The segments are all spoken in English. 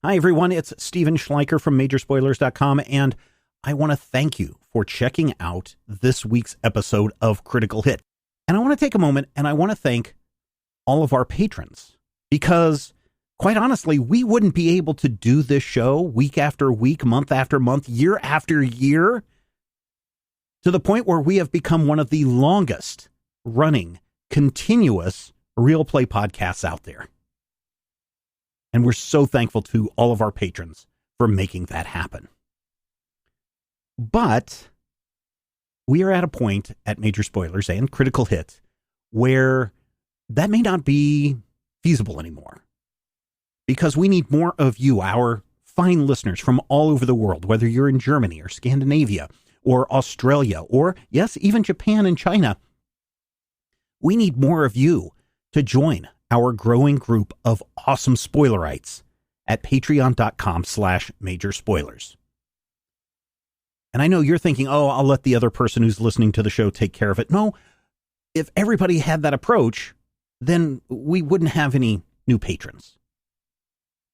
Hi, everyone. It's Steven Schleicher from Majorspoilers.com, and I want to thank you for checking out this week's episode of Critical Hit. And I want to take a moment and I want to thank all of our patrons, because quite honestly, we wouldn't be able to do this show week after week, month after month, year after year, to the point where we have become one of the longest running, continuous real play podcasts out there. And we're so thankful to all of our patrons for making that happen. But we are at a point at Major Spoilers and Critical Hit where that may not be feasible anymore, because we need more of you, our fine listeners from all over the world, whether you're in Germany or Scandinavia or Australia or, yes, even Japan and China. We need more of you to join our growing group of awesome spoilerites at patreon.com/majorspoilers. And I know you're thinking, oh, I'll let the other person who's listening to the show take care of it. No, if everybody had that approach, then we wouldn't have any new patrons.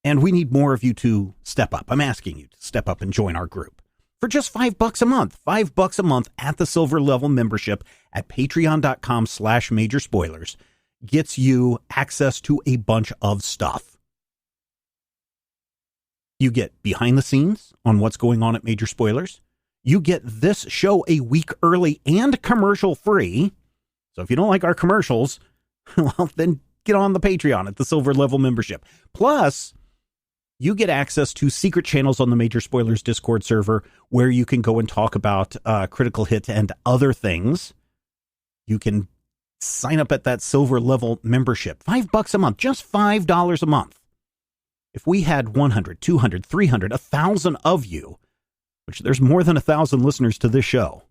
And we need more of you to step up. I'm asking you to step up and join our group for just $5 a month, $5 a month at the silver level membership at patreon.com/majorspoilers. Gets you access to a bunch of stuff. You get behind the scenes on what's going on at Major Spoilers. You get this show a week early and commercial free. So if you don't like our commercials, well, then get on the Patreon at the silver level membership. Plus, you get access to secret channels on the Major Spoilers Discord server where you can go and talk about Critical Hit and other things. You can sign up at that silver level membership. $5 a month, just $5 a month. If we had 100, 200, 300, 1,000 of you, which there's more than 1,000 listeners to this show,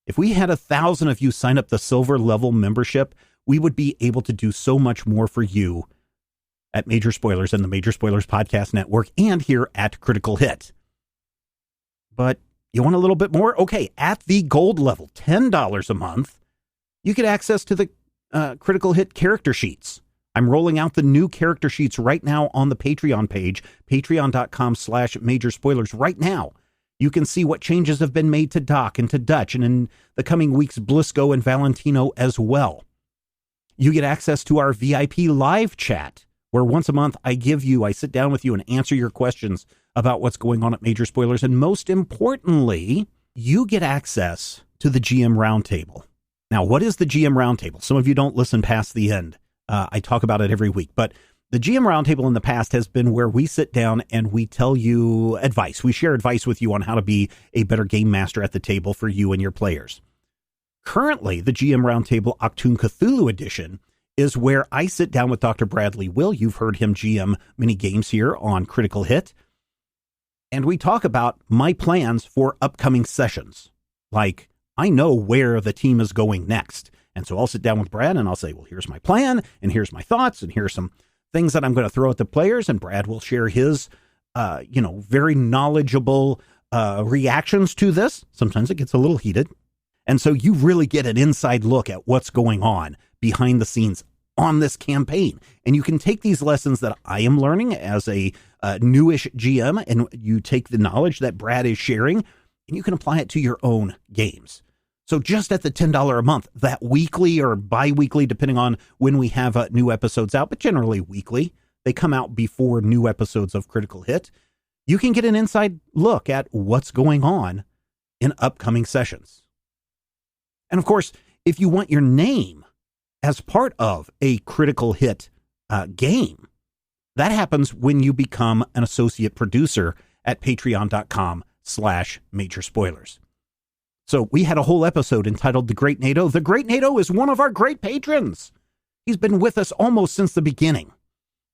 if we had 1,000 of you sign up the silver level membership, we would be able to do so much more for you at Major Spoilers and the Major Spoilers Podcast Network and here at Critical Hit. But you want a little bit more? Okay, at the gold level, $10 a month, you get access to the Critical Hit character sheets. I'm rolling out the new character sheets right now on the Patreon page, patreon.com/majorspoilers right now. You can see what changes have been made to Doc and to Dutch, and in the coming weeks, Blisco and Valentino as well. You get access to our VIP live chat, where once a month I sit down with you and answer your questions about what's going on at Major Spoilers. And most importantly, you get access to the GM Roundtable. Now, what is the GM Roundtable? Some of you don't listen past the end. I talk about it every week, but the GM Roundtable in the past has been where we sit down and we tell you advice. We share advice with you on how to be a better game master at the table for you and your players. Currently, the GM Roundtable Octoon Cthulhu Edition is where I sit down with Dr. Bradley Will. You've heard him GM many games here on Critical Hit. And we talk about my plans for upcoming sessions. Like, I know where the team is going next. And so I'll sit down with Brad and I'll say, well, here's my plan and here's my thoughts and here's some things that I'm going to throw at the players. And Brad will share his, very knowledgeable reactions to this. Sometimes it gets a little heated. And so you really get an inside look at what's going on behind the scenes on this campaign. And you can take these lessons that I am learning as a newish GM, and you take the knowledge that Brad is sharing, and you can apply it to your own games. So just at the $10 a month, that weekly or bi-weekly, depending on when we have new episodes out, but generally weekly, they come out before new episodes of Critical Hit, you can get an inside look at what's going on in upcoming sessions. And of course, if you want your name as part of a Critical Hit game, that happens when you become an associate producer at patreon.com/majorspoilers. So we had a whole episode entitled The Great NATO. The Great NATO is one of our great patrons. He's been with us almost since the beginning.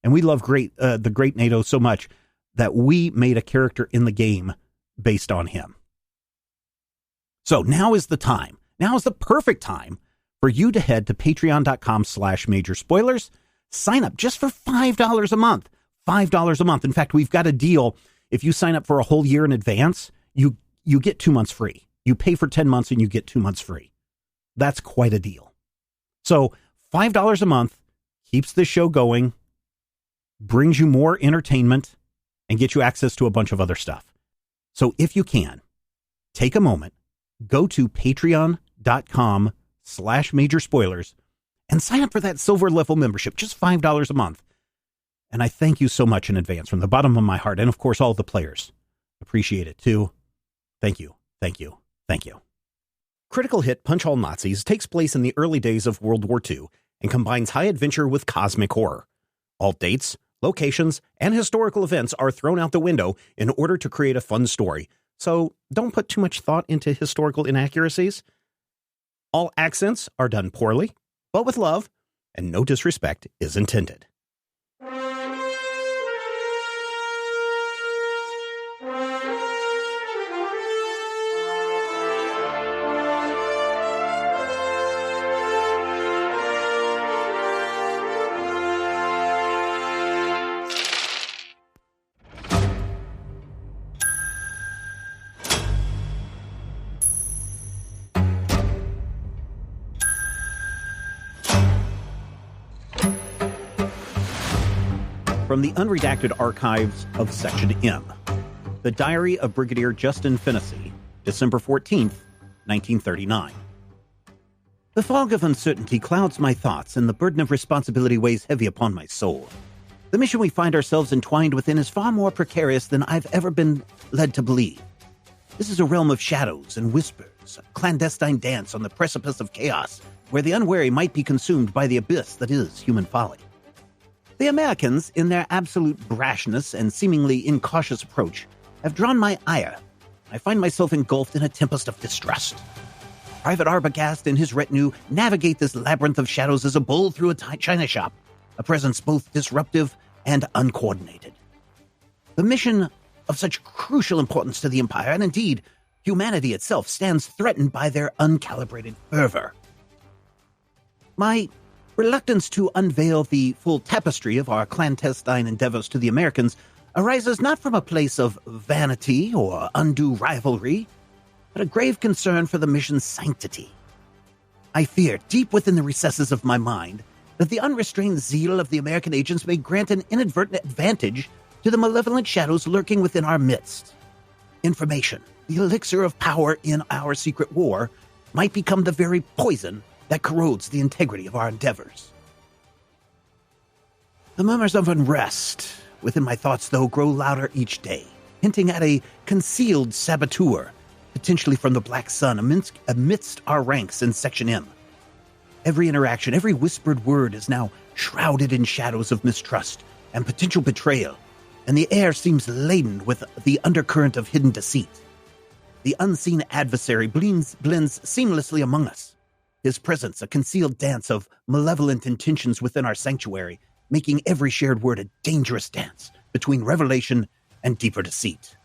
And we love the Great NATO so much that we made a character in the game based on him. So now is the time. Now is the perfect time for you to head to patreon.com/majorspoilers. Sign up just for $5 a month. $5 a month. In fact, we've got a deal. If you sign up for a whole year in advance, you get 2 months free. You pay for 10 months and you get 2 months free. That's quite a deal. So $5 a month keeps this show going, brings you more entertainment, and get you access to a bunch of other stuff. So if you can, take a moment, go to patreon.com/major spoilers and sign up for that silver level membership, just $5 a month. And I thank you so much in advance from the bottom of my heart. And of course, all the players appreciate it too. Thank you. Thank you. Thank you. Critical hit Punch All Nazis takes place in the early days of World War II and combines high adventure with cosmic horror. All dates, locations, and historical events are thrown out the window in order to create a fun story. So don't put too much thought into historical inaccuracies. All accents are done poorly, but with love, and no disrespect is intended. From the unredacted archives of Section M, The Diary of Brigadier Justin Fennessy, December 14th, 1939. The fog of uncertainty clouds my thoughts, and the burden of responsibility weighs heavy upon my soul. The mission we find ourselves entwined within is far more precarious than I've ever been led to believe. This is a realm of shadows and whispers, a clandestine dance on the precipice of chaos, where the unwary might be consumed by the abyss that is human folly. The Americans, in their absolute brashness and seemingly incautious approach, have drawn my ire. I find myself engulfed in a tempest of distrust. Private Arbogast and his retinue navigate this labyrinth of shadows as a bull through a china shop, a presence both disruptive and uncoordinated. The mission of such crucial importance to the Empire, and indeed humanity itself, stands threatened by their uncalibrated fervor. My reluctance to unveil the full tapestry of our clandestine endeavors to the Americans arises not from a place of vanity or undue rivalry, but a grave concern for the mission's sanctity. I fear, deep within the recesses of my mind, that the unrestrained zeal of the American agents may grant an inadvertent advantage to the malevolent shadows lurking within our midst. Information, the elixir of power in our secret war, might become the very poison that corrodes the integrity of our endeavors. The murmurs of unrest within my thoughts, though, grow louder each day, hinting at a concealed saboteur, potentially from the Black Sun, amidst our ranks in Section M. Every interaction, every whispered word is now shrouded in shadows of mistrust and potential betrayal, and the air seems laden with the undercurrent of hidden deceit. The unseen adversary blends seamlessly among us, his presence a concealed dance of malevolent intentions within our sanctuary, making every shared word a dangerous dance between revelation and deeper deceit.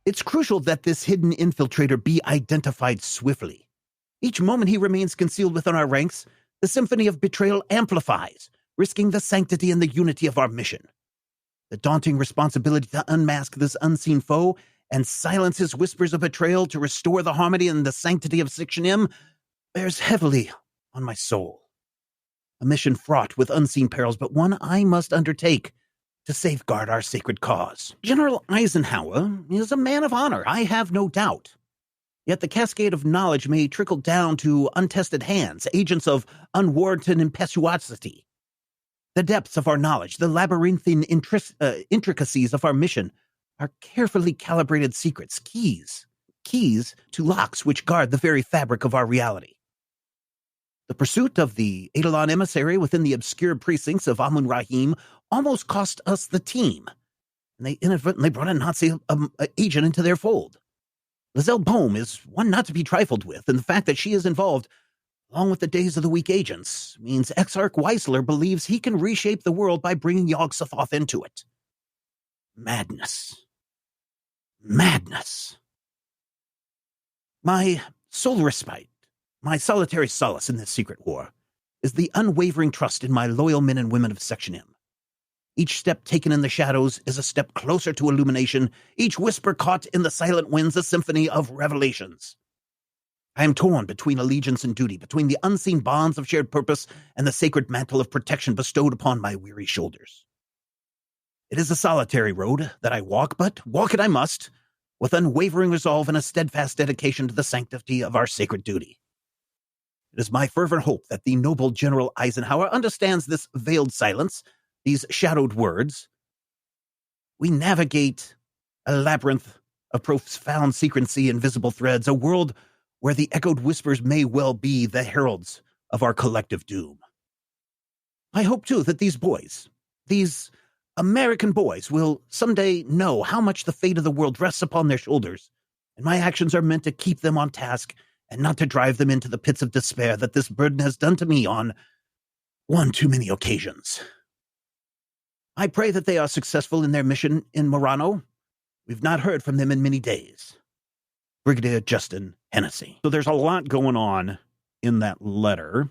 It's crucial that this hidden infiltrator be identified swiftly. Each moment he remains concealed within our ranks, the symphony of betrayal amplifies, risking the sanctity and the unity of our mission. The daunting responsibility to unmask this unseen foe and silence his whispers of betrayal to restore the harmony and the sanctity of Section M bears heavily on my soul. A mission fraught with unseen perils, but one I must undertake to safeguard our sacred cause. General Eisenhower is a man of honor, I have no doubt. Yet the cascade of knowledge may trickle down to untested hands, agents of unwarranted impetuosity. The depths of our knowledge, the labyrinthine intricacies of our mission, are carefully calibrated secrets, keys to locks which guard the very fabric of our reality. The pursuit of the Eidolon emissary within the obscure precincts of Amun Rahim almost cost us the team, and they inadvertently brought a Nazi agent into their fold. Lizelle Bohm is one not to be trifled with, and the fact that she is involved, along with the Days of the Week agents, means Exarch Weisler believes he can reshape the world by bringing Yog-Sothoth into it. Madness. Madness. My sole respite, my solitary solace in this secret war, is the unwavering trust in my loyal men and women of Section M. Each step taken in the shadows is a step closer to illumination, each whisper caught in the silent winds a symphony of revelations. I am torn between allegiance and duty, between the unseen bonds of shared purpose and the sacred mantle of protection bestowed upon my weary shoulders. It is a solitary road that I walk, but walk it I must, with unwavering resolve and a steadfast dedication to the sanctity of our sacred duty. It is my fervent hope that the noble General Eisenhower understands this veiled silence, these shadowed words. We navigate a labyrinth of profound secrecy and visible threads, a world where the echoed whispers may well be the heralds of our collective doom. I hope, too, that these boys, these American boys, will someday know how much the fate of the world rests upon their shoulders, and my actions are meant to keep them on task and not to drive them into the pits of despair that this burden has done to me on one too many occasions. I pray that they are successful in their mission in Murano. We've not heard from them in many days. Brigadier Justin Hennessy. So there's a lot going on in that letter.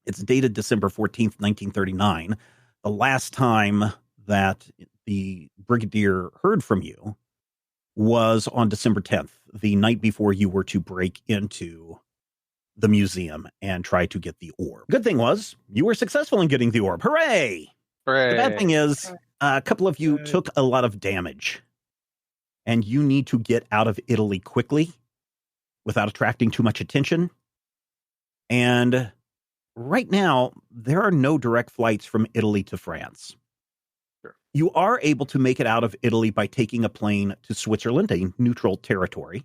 It's dated December 14th, 1939. The last time that the brigadier heard from you was on December 10th, the night before you were to break into the museum and try to get the orb. Good thing was, you were successful in getting the orb. Hooray! Hooray. The bad thing is, a couple of you took a lot of damage, and you need to get out of Italy quickly without attracting too much attention. And right now, there are no direct flights from Italy to France. Sure. You are able to make it out of Italy by taking a plane to Switzerland, a neutral territory.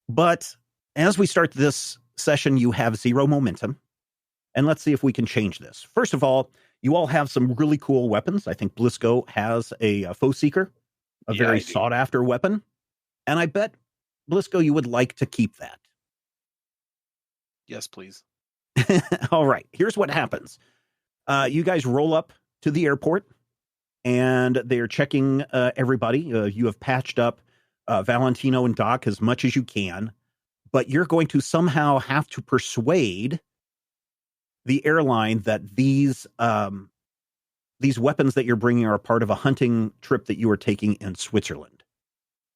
But as we start this session, you have zero momentum. And let's see if we can change this. First of all, you all have some really cool weapons. I think Blisco has a foe seeker, a very sought-after weapon. And I bet, Blisco, you would like to keep that. Yes, please. All right. Here's what happens. You guys roll up to the airport, and they're checking everybody. You have patched up Valentino and Doc as much as you can, but you're going to somehow have to persuade the airline that these weapons that you're bringing are a part of a hunting trip that you are taking in Switzerland.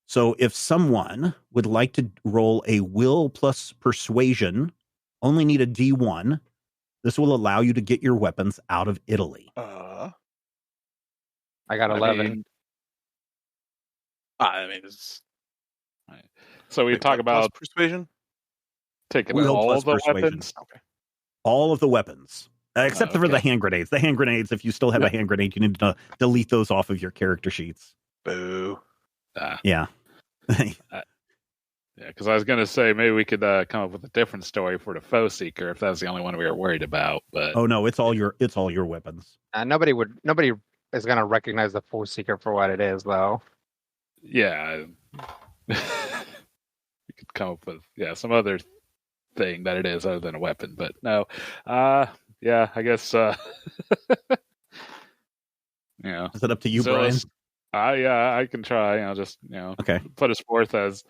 So if someone would like to roll a will plus persuasion, only need a D1. This will allow you to get your weapons out of Italy. I got 11. So we talk about persuasion, taking Will all plus the persuasion. weapons. Okay. All of the weapons, except for the hand grenades. The hand grenades, if you still have a hand grenade, you need to delete those off of your character sheets. Boo. Yeah. Yeah, because I was going to say maybe we could come up with a different story for the foe seeker if that's the only one we were worried about. But oh no, it's all your weapons. Nobody is going to recognize the foe seeker for what it is, though. Yeah, we could come up with some other thing that it is other than a weapon. But no, yeah, I guess Is it up to you, Brian? I can try. Okay. Put us forth as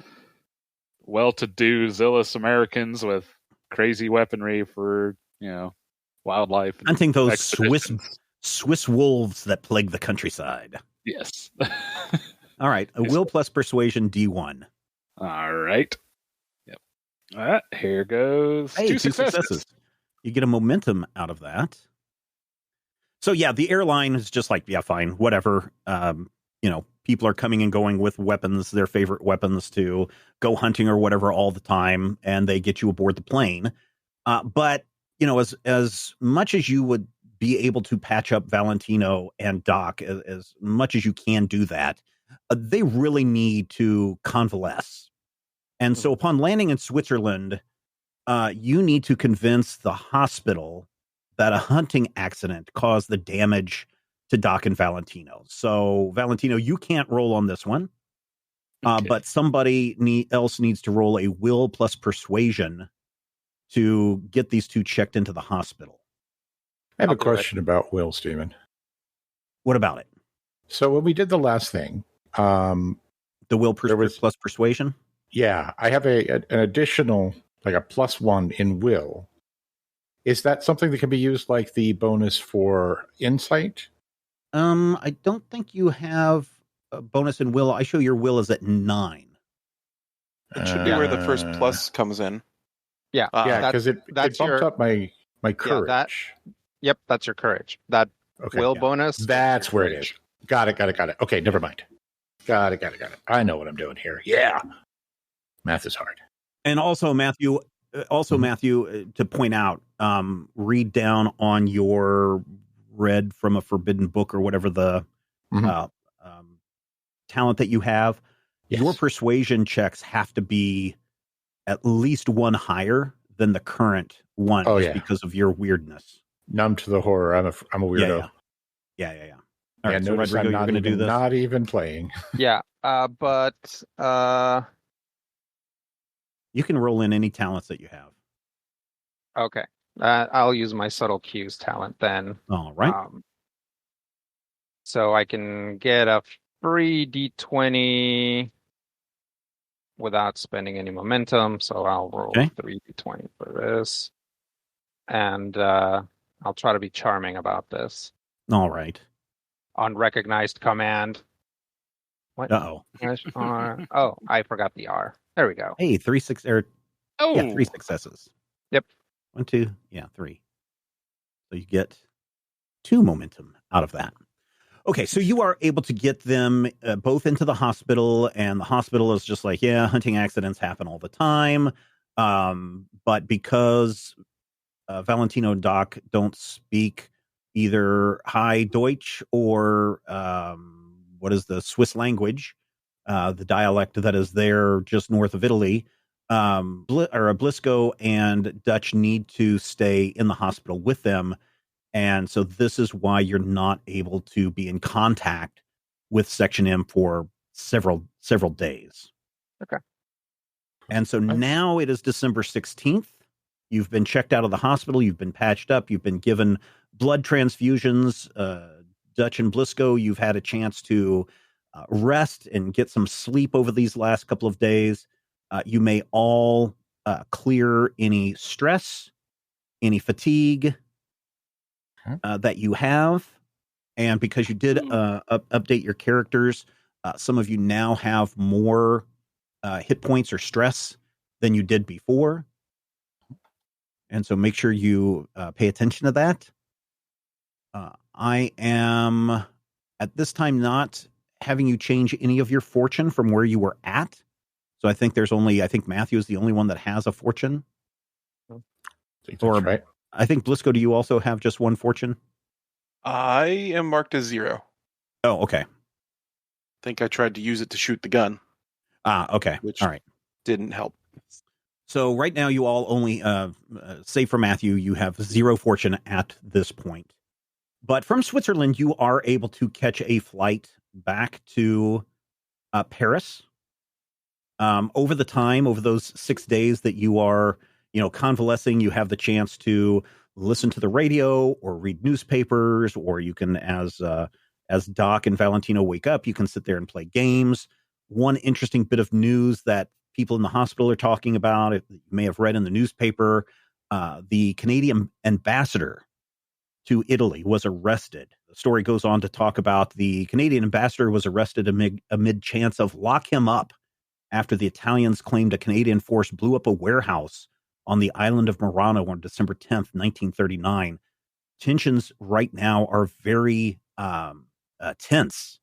well-to-do zealous Americans with crazy weaponry for wildlife, hunting those Swiss wolves that plague the countryside. Yes. All right, a will plus persuasion D1. All right. Yep. All right. Here goes. Hey, two successes. You get a momentum out of that. So yeah, the airline is just like, yeah, fine, whatever. People are coming and going with weapons, their favorite weapons, to go hunting or whatever all the time, and they get you aboard the plane. But as much as you would be able to patch up Valentino and Doc, as much as you can do that, they really need to convalesce. And so upon landing in Switzerland, you need to convince the hospital that a hunting accident caused the damage to Doc and Valentino. So, Valentino, you can't roll on this one, but somebody else needs to roll a will plus persuasion to get these two checked into the hospital. I have a question about will, Stephen. What about it? So when we did the last thing, the will plus persuasion? Yeah, I have an additional, like a +1 in will. Is that something that can be used like the bonus for insight? I don't think you have a bonus in will. I show your will is at 9. It should be where the first plus comes in. Yeah, because it bumped up my courage. Yep, that's your courage. That Okay, will yeah. bonus. That's where it is. Got it. Okay, never mind. Got it. I know what I'm doing here. Yeah. Math is hard. And also, Matthew, to point out, read down on your read from a forbidden book or whatever the talent that you have. Yes. Your persuasion checks have to be at least one higher than the current one, because of your weirdness. Numb to the horror. I'm a weirdo. Yeah. All right, so notice Rodrigo, I'm you're going to do this. Not even playing. Yeah, but you can roll in any talents that you have. Okay. I'll use my subtle cues talent then. All right. So I can get a free D20 without spending any momentum. So I'll roll 3 D20 for this. And I'll try to be charming about this. All right. Unrecognized command. What? Uh-oh. Oh, I forgot the R. There we go. Hey, 3 successes. Yep. 1, 2, 3. So you get 2 momentum out of that. Okay, so you are able to get them both into the hospital, and the hospital is just like, hunting accidents happen all the time. But because Valentino and Doc don't speak either High Deutsch or what is the Swiss language, the dialect that is there just north of Italy, Blisco and Dutch need to stay in the hospital with them. And so this is why you're not able to be in contact with Section M for several days. Okay. And so now it is December 16th. You've been checked out of the hospital. You've been patched up. You've been given blood transfusions. Dutch and Blisco, you've had a chance to rest and get some sleep over these last couple of days. You may all clear any stress, any fatigue that you have. And because you did update your characters, some of you now have more hit points or stress than you did before. And so make sure you pay attention to that. I am at this time not having you change any of your fortune from where you were at. So I think Matthew is the only one that has a fortune. That's right. I think Blisco, do you also have just one fortune? I am marked as 0. Oh, okay. I think I tried to use it to shoot the gun. Okay. Which all right. Didn't help. So right now you all only, save for Matthew, you have 0 fortune at this point. But from Switzerland, you are able to catch a flight back to Paris. Over those 6 days that you are, convalescing, you have the chance to listen to the radio or read newspapers, or you can, as Doc and Valentino wake up, you can sit there and play games. One interesting bit of news that people in the hospital are talking about, you may have read in the newspaper, the Canadian ambassador to Italy was arrested. The story goes on to talk about the Canadian ambassador was arrested amid chants of lock him up after the Italians claimed a Canadian force blew up a warehouse on the island of Murano on December 10th, 1939. Tensions right now are very tense,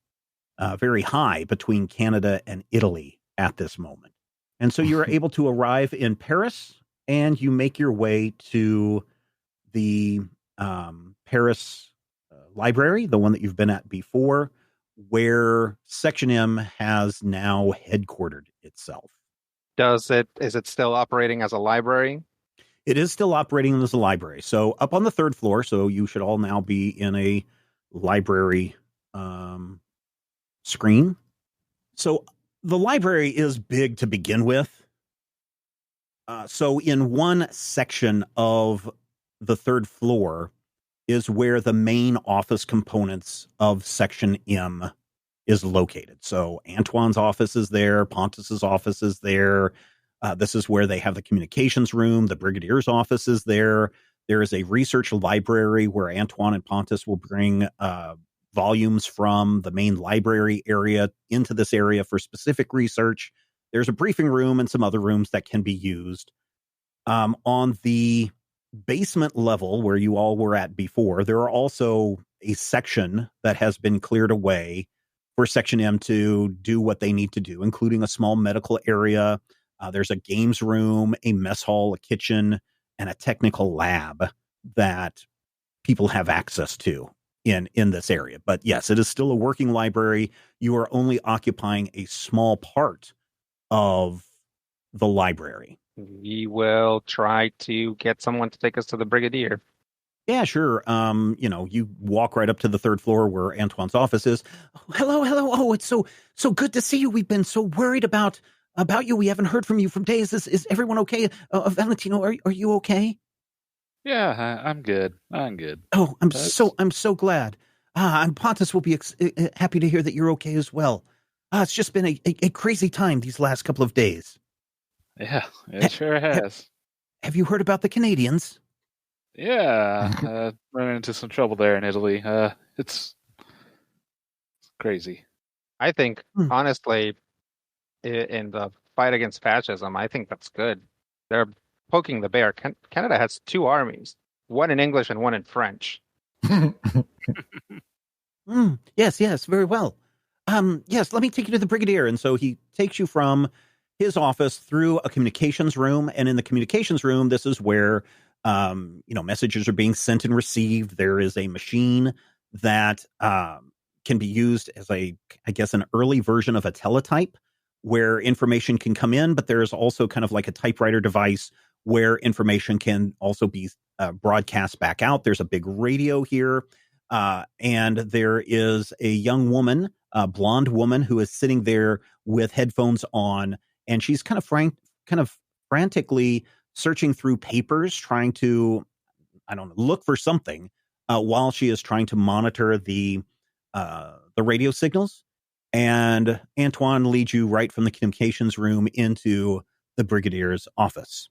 very high between Canada and Italy at this moment. And so you're able to arrive in Paris, and you make your way to the Paris library, the one that you've been at before, where Section M has now headquartered itself. Is it still operating as a library? It is still operating as a library. So up on the 3rd floor, so you should all now be in a library screen. So the library is big to begin with. So in one section of the 3rd floor is where the main office components of Section M is located. So Antoine's office is there, Pontus's office is there. This is where they have the communications room. The Brigadier's office is there. There is a research library where Antoine and Pontus will bring volumes from the main library area into this area for specific research. There's a briefing room and some other rooms that can be used. On the basement level where you all were at before, there are also a section that has been cleared away for Section M to do what they need to do, including a small medical area. There's a games room, a mess hall, a kitchen, and a technical lab that people have access to in this area. But yes, it is still a working library. You are only occupying a small part of the library. We will try to get someone to take us to the Brigadier. Yeah, sure. You walk right up to the third floor where Antoine's office is. Oh, hello. Oh, it's so good to see you. We've been so worried about you. We haven't heard from you from days. Is everyone okay? Valentino, are you okay? Yeah, I'm good. Oh, I'm so glad. And Pontus will be happy to hear that you're okay as well. It's just been a crazy time these last couple of days. Yeah, it sure has. Have you heard about the Canadians? Yeah, running into some trouble there in Italy. It's crazy. I think, honestly, in the fight against fascism, I think that's good. They're poking the bear. Canada has 2 armies, one in English and one in French. Yes, very well. Yes, let me take you to the Brigadier. And so he takes you from his office through a communications room. And in the communications room, this is where, messages are being sent and received. There is a machine that can be used as an early version of a teletype where information can come in. But there's also kind of like a typewriter device where information can also be broadcast back out. There's a big radio here. And there is a young woman, a blonde woman, who is sitting there with headphones on, and she's kind of frantically searching through papers, trying to, look for something, while she is trying to monitor the radio signals. And Antoine leads you right from the communications room into the Brigadier's office.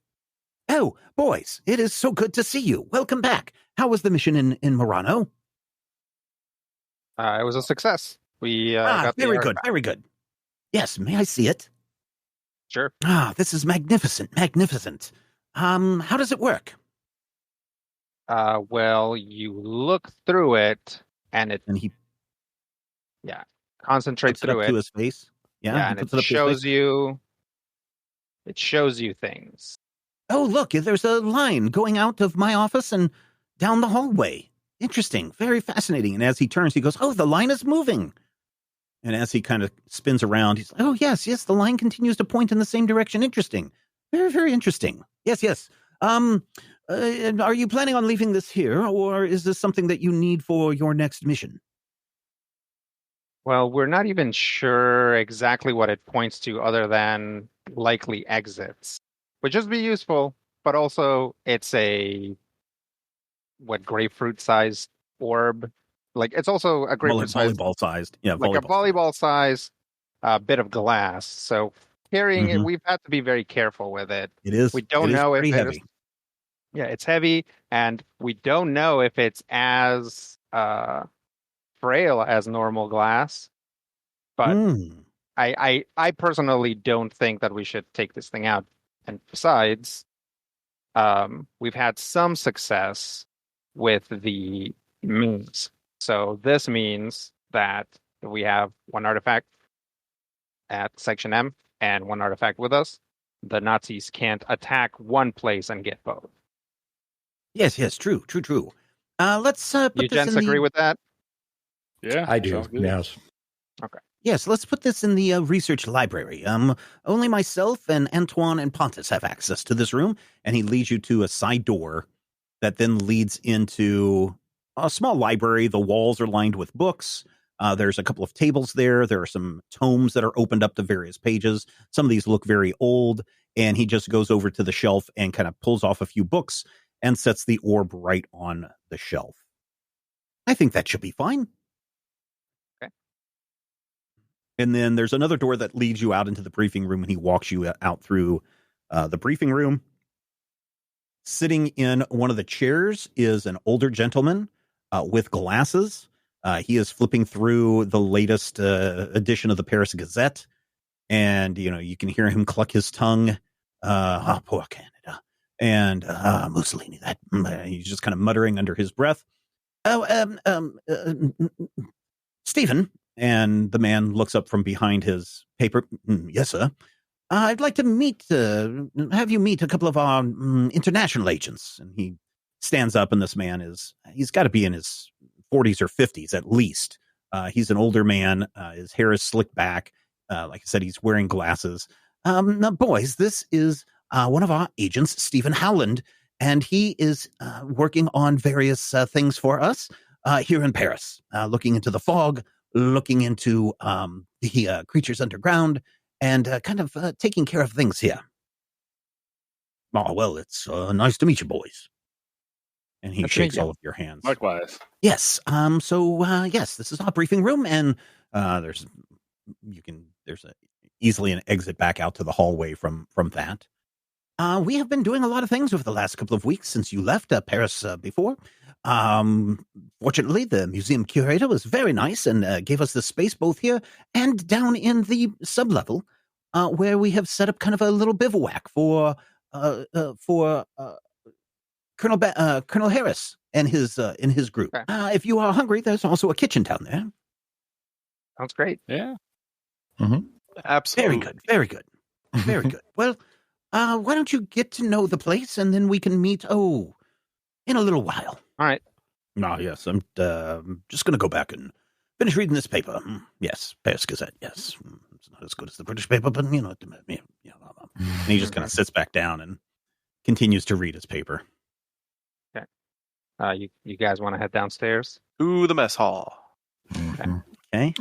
Oh, boys, it is so good to see you. Welcome back. How was the mission in Murano? It was a success. We got very good, very good. Yes, may I see it? Sure. This is magnificent. How does it work? Well, you look through it, and he concentrate through it to his face. Yeah, and it shows you. It shows you things. Oh, look! There's a line going out of my office and down the hallway. Interesting, very fascinating. And as he turns, he goes, "Oh, the line is moving." And as he kind of spins around, he's like, "Oh, yes, the line continues to point in the same direction. Interesting, very, very interesting. Yes. Are you planning on leaving this here, or is this something that you need for your next mission?" Well, we're not even sure exactly what it points to, other than likely exits, which would be useful. But also, it's a grapefruit-sized orb. Like, it's also a grapefruit-sized, volleyball-sized, like a volleyball-sized bit of glass. So carrying it, we've had to be very careful with it. It is. We don't know if it's heavy. Yeah, it's heavy, and we don't know if it's as frail as normal glass. But I personally don't think that we should take this thing out. And besides, we've had some success with the means. So this means that we have one artifact at Section M and one artifact with us. The Nazis can't attack one place and get both. Yes, true. Let's put you this gents agree with that? Yeah, I do. Yes. Okay. Yes, let's put this in the research library. Only myself and Antoine and Pontus have access to this room, and he leads you to a side door that then leads into a small library. The walls are lined with books. There's a couple of tables there. There are some tomes that are opened up to various pages. Some of these look very old, and he just goes over to the shelf and kind of pulls off a few books and sets the orb right on the shelf. I think that should be fine. Okay. And then there's another door that leads you out into the briefing room, and he walks you out through the briefing room. Sitting in one of the chairs is an older gentleman with glasses. He is flipping through the latest edition of the Paris Gazette, and you can hear him cluck his tongue. Poor Canada, and Mussolini. That he's just kind of muttering under his breath. Stephen. And the man looks up from behind his paper. Yes, sir. I'd like to have you meet a couple of our international agents. And he stands up, and this man he's got to be in his 40s or 50s at least. He's an older man. His hair is slicked back. Like I said, he's wearing glasses. Now, boys, this is one of our agents, Stephen Howland, and he is working on various things for us here in Paris, looking into the fog, looking into the creatures underground, and kind of taking care of things here. Oh, well, it's nice to meet you, boys. And he shakes all of your hands. Likewise. Yes. Yes, this is our briefing room, and there's easily an exit back out to the hallway from that. We have been doing a lot of things over the last couple of weeks since you left Paris before. Fortunately, the museum curator was very nice and gave us the space both here and down in the sublevel, where we have set up kind of a little bivouac for Colonel Harris and his group. Okay. If you are hungry, there's also a kitchen down there. Sounds great. Yeah. Mm-hmm. Absolutely. Very good. Very good. Well, why don't you get to know the place, and then we can meet, in a little while. All right. Yes, I'm just going to go back and finish reading this paper. Yes, Paris Gazette, yes. It's not as good as the British paper, but, and he just kind of sits back down and continues to read his paper. Okay. You guys want to head downstairs? To the mess hall. Okay.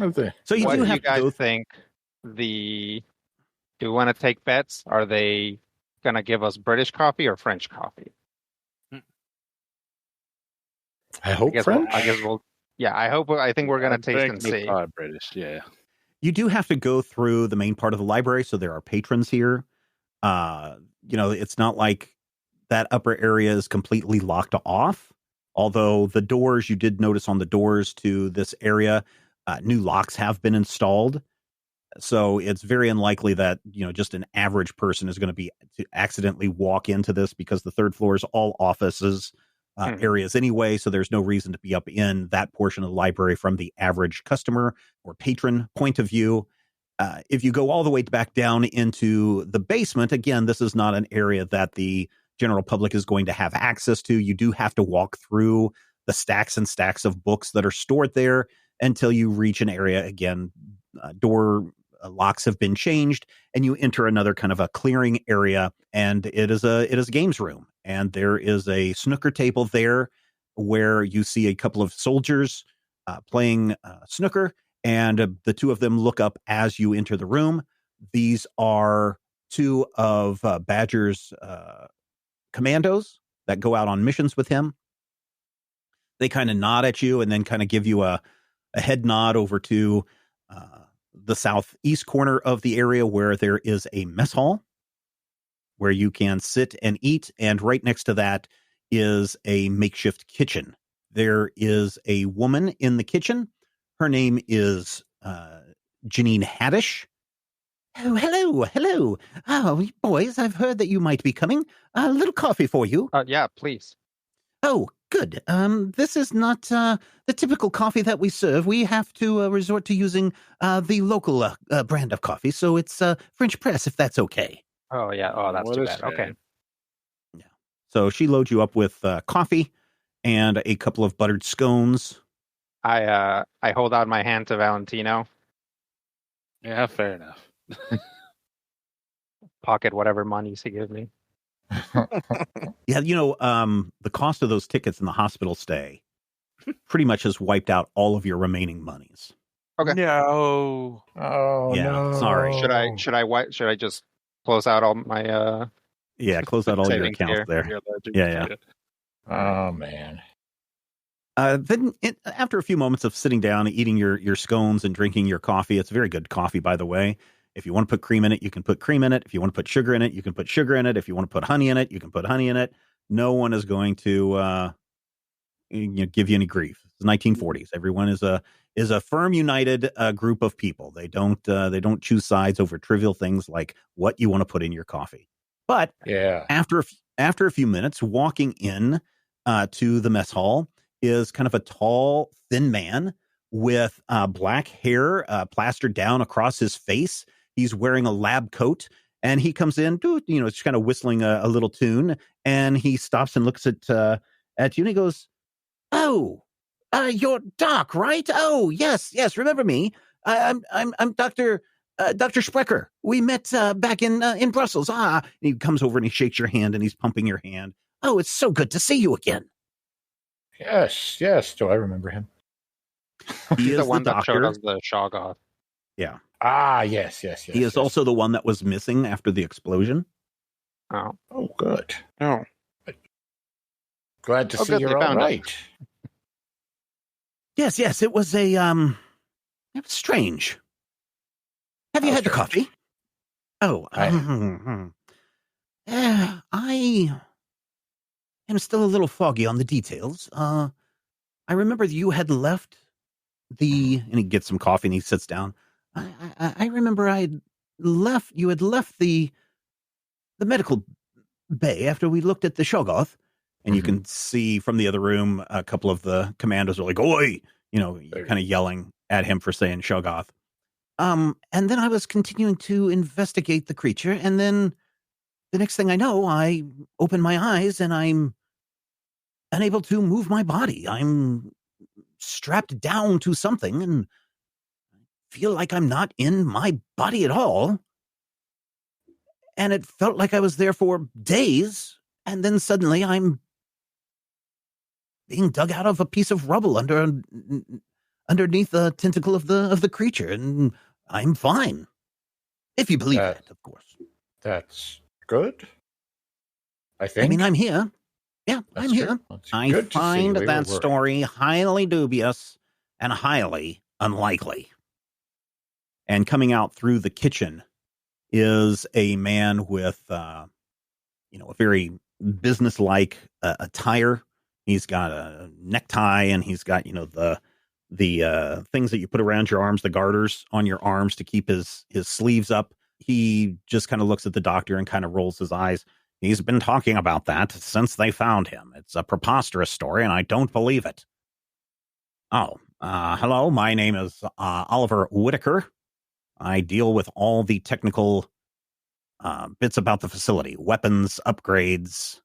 So you what do have you guys to go think do we want to take bets? Are they going to give us British coffee or French coffee? I hope French. I think we're going to taste and see. British, yeah. You do have to go through the main part of the library, so there are patrons here. It's not like that upper area is completely locked off. Although the doors, you did notice on the doors to this area, new locks have been installed. So it's very unlikely that, just an average person is going to accidentally walk into this, because the third floor is all offices areas anyway. So there's no reason to be up in that portion of the library from the average customer or patron point of view. If you go all the way back down into the basement, again, this is not an area that the general public is going to have access to. You do have to walk through the stacks and stacks of books that are stored there until you reach an area. Again, door locks have been changed, and you enter another kind of a clearing area, and it is a games room, and there is a snooker table there where you see a couple of soldiers playing snooker, and the two of them look up as you enter the room. These are two of Badger's commandos that go out on missions with him. They kind of nod at you and then kind of give you a head nod over to the southeast corner of the area, where there is a mess hall where you can sit and eat. And right next to that is a makeshift kitchen. There is a woman in the kitchen. Her name is Janine Haddish. Oh, hello. Oh, boys, I've heard that you might be coming. A little coffee for you. Yeah, please. Oh, good. This is not the typical coffee that we serve. We have to resort to using the local brand of coffee, so it's French press, if that's okay. Oh, yeah. Oh, that's too bad. Okay. Yeah. So she loads you up with coffee and a couple of buttered scones. I hold out my hand to Valentino. Yeah, fair enough. Pocket whatever monies he gives me. Yeah, the cost of those tickets in the hospital stay pretty much has wiped out all of your remaining monies. Okay. No. Oh, yeah, no. Sorry. Should I just close out all my Yeah, close out all your accounts there. Yeah. Oh, man. Then after a few moments of sitting down, eating your scones and drinking your coffee, it's very good coffee, by the way. If you want to put cream in it, you can put cream in it. If you want to put sugar in it, you can put sugar in it. If you want to put honey in it, you can put honey in it. No one is going to give you any grief. It's the 1940s. Everyone is a firm, united group of people. They don't choose sides over trivial things like what you want to put in your coffee. But after a few minutes walking in to the mess hall, is kind of a tall, thin man with black hair plastered down across his face. He's wearing a lab coat, and he comes in, just kind of whistling a little tune, and he stops and looks at you, and he goes, "Oh, you're Doc, right? Oh, yes, remember me? I'm Dr. Sprecher. We met back in Brussels. And he comes over and he shakes your hand and he's pumping your hand. Oh, it's so good to see you again. Yes. Do I remember him? He is the one that showed doctor. us the Shoggoth. Yeah. Yes. He is also the one that was missing after the explosion. Oh, Good. No. Glad to see good, you're they all found it. right. Yes, it was it was strange. Have you How had the strange? coffee? Oh, I am still a little foggy on the details. I remember that you had left and he gets some coffee and he sits down. I remember you had left the medical bay after we looked at the Shoggoth. And you can see from the other room, a couple of the commandos are like, "Oi!" Kind of yelling at him for saying Shoggoth. And then I was continuing to investigate the creature, and then the next thing I know, I open my eyes and I'm unable to move my body. I'm strapped down to something and feel like I'm not in my body at all. And it felt like I was there for days, and then suddenly I'm being dug out of a piece of rubble underneath the tentacle of the creature, and I'm fine. If you believe that, of course. That's good. I think. I mean, I'm here. Yeah, That's I'm here. true. That's I good to see. find We were that worried. story highly dubious and highly unlikely. And coming out through the kitchen is a man with, a very businesslike attire. He's got a necktie, and he's got, the things that you put around your arms, the garters on your arms to keep his sleeves up. He just kind of looks at the doctor and kind of rolls his eyes. He's been talking about that since they found him. It's a preposterous story, and I don't believe it. Oh, hello. My name is Oliver Whitaker. I deal with all the technical bits about the facility, weapons, upgrades,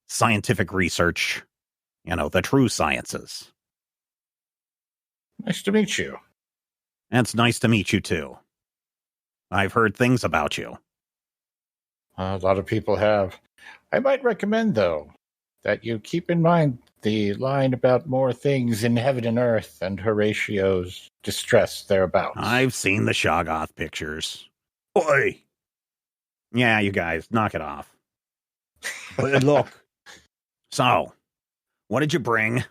scientific research, the true sciences. Nice to meet you. It's nice to meet you, too. I've heard things about you. A lot of people have. I might recommend, though, that you keep in mind the line about more things in heaven and earth and Horatio's distress thereabouts. I've seen the Shoggoth pictures. Oi! Yeah, you guys, knock it off. But look. So, what did you bring?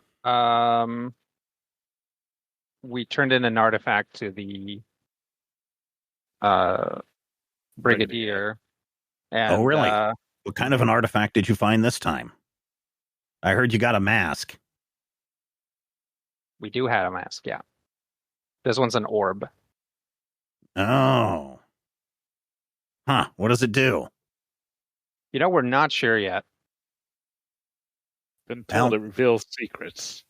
We turned in an artifact to the Brigadier. And, oh, really? What kind of an artifact did you find this time? I heard you got a mask. We do have a mask, yeah. This one's an orb. Oh. Huh, what does it do? We're not sure yet. Been told it reveals secrets.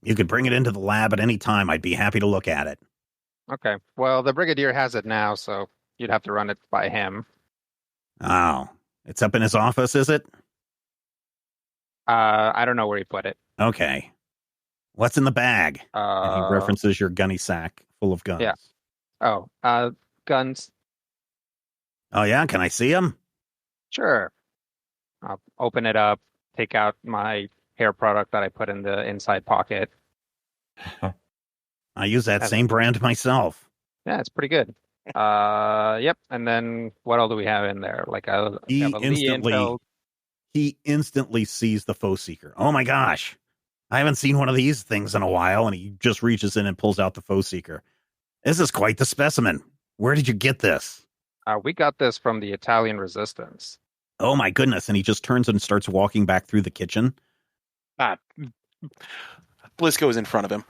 You could bring it into the lab at any time. I'd be happy to look at it. Okay. Well, the Brigadier has it now, so you'd have to run it by him. Oh. It's up in his office, is it? I don't know where he put it. Okay. What's in the bag? And he references your gunny sack full of guns. Yeah. Oh, guns. Oh, yeah? Can I see them? Sure. I'll open it up, take out my hair product that I put in the inside pocket. I use that same brand myself. Yeah, it's pretty good. Yep. And then what else do we have in there? Like He instantly sees the Foe Seeker. Oh my gosh. I haven't seen one of these things in a while. And he just reaches in and pulls out the Foe Seeker. This is quite the specimen. Where did you get this? We got this from the Italian resistance. Oh my goodness. And he just turns and starts walking back through the kitchen. Blisco is in front of him.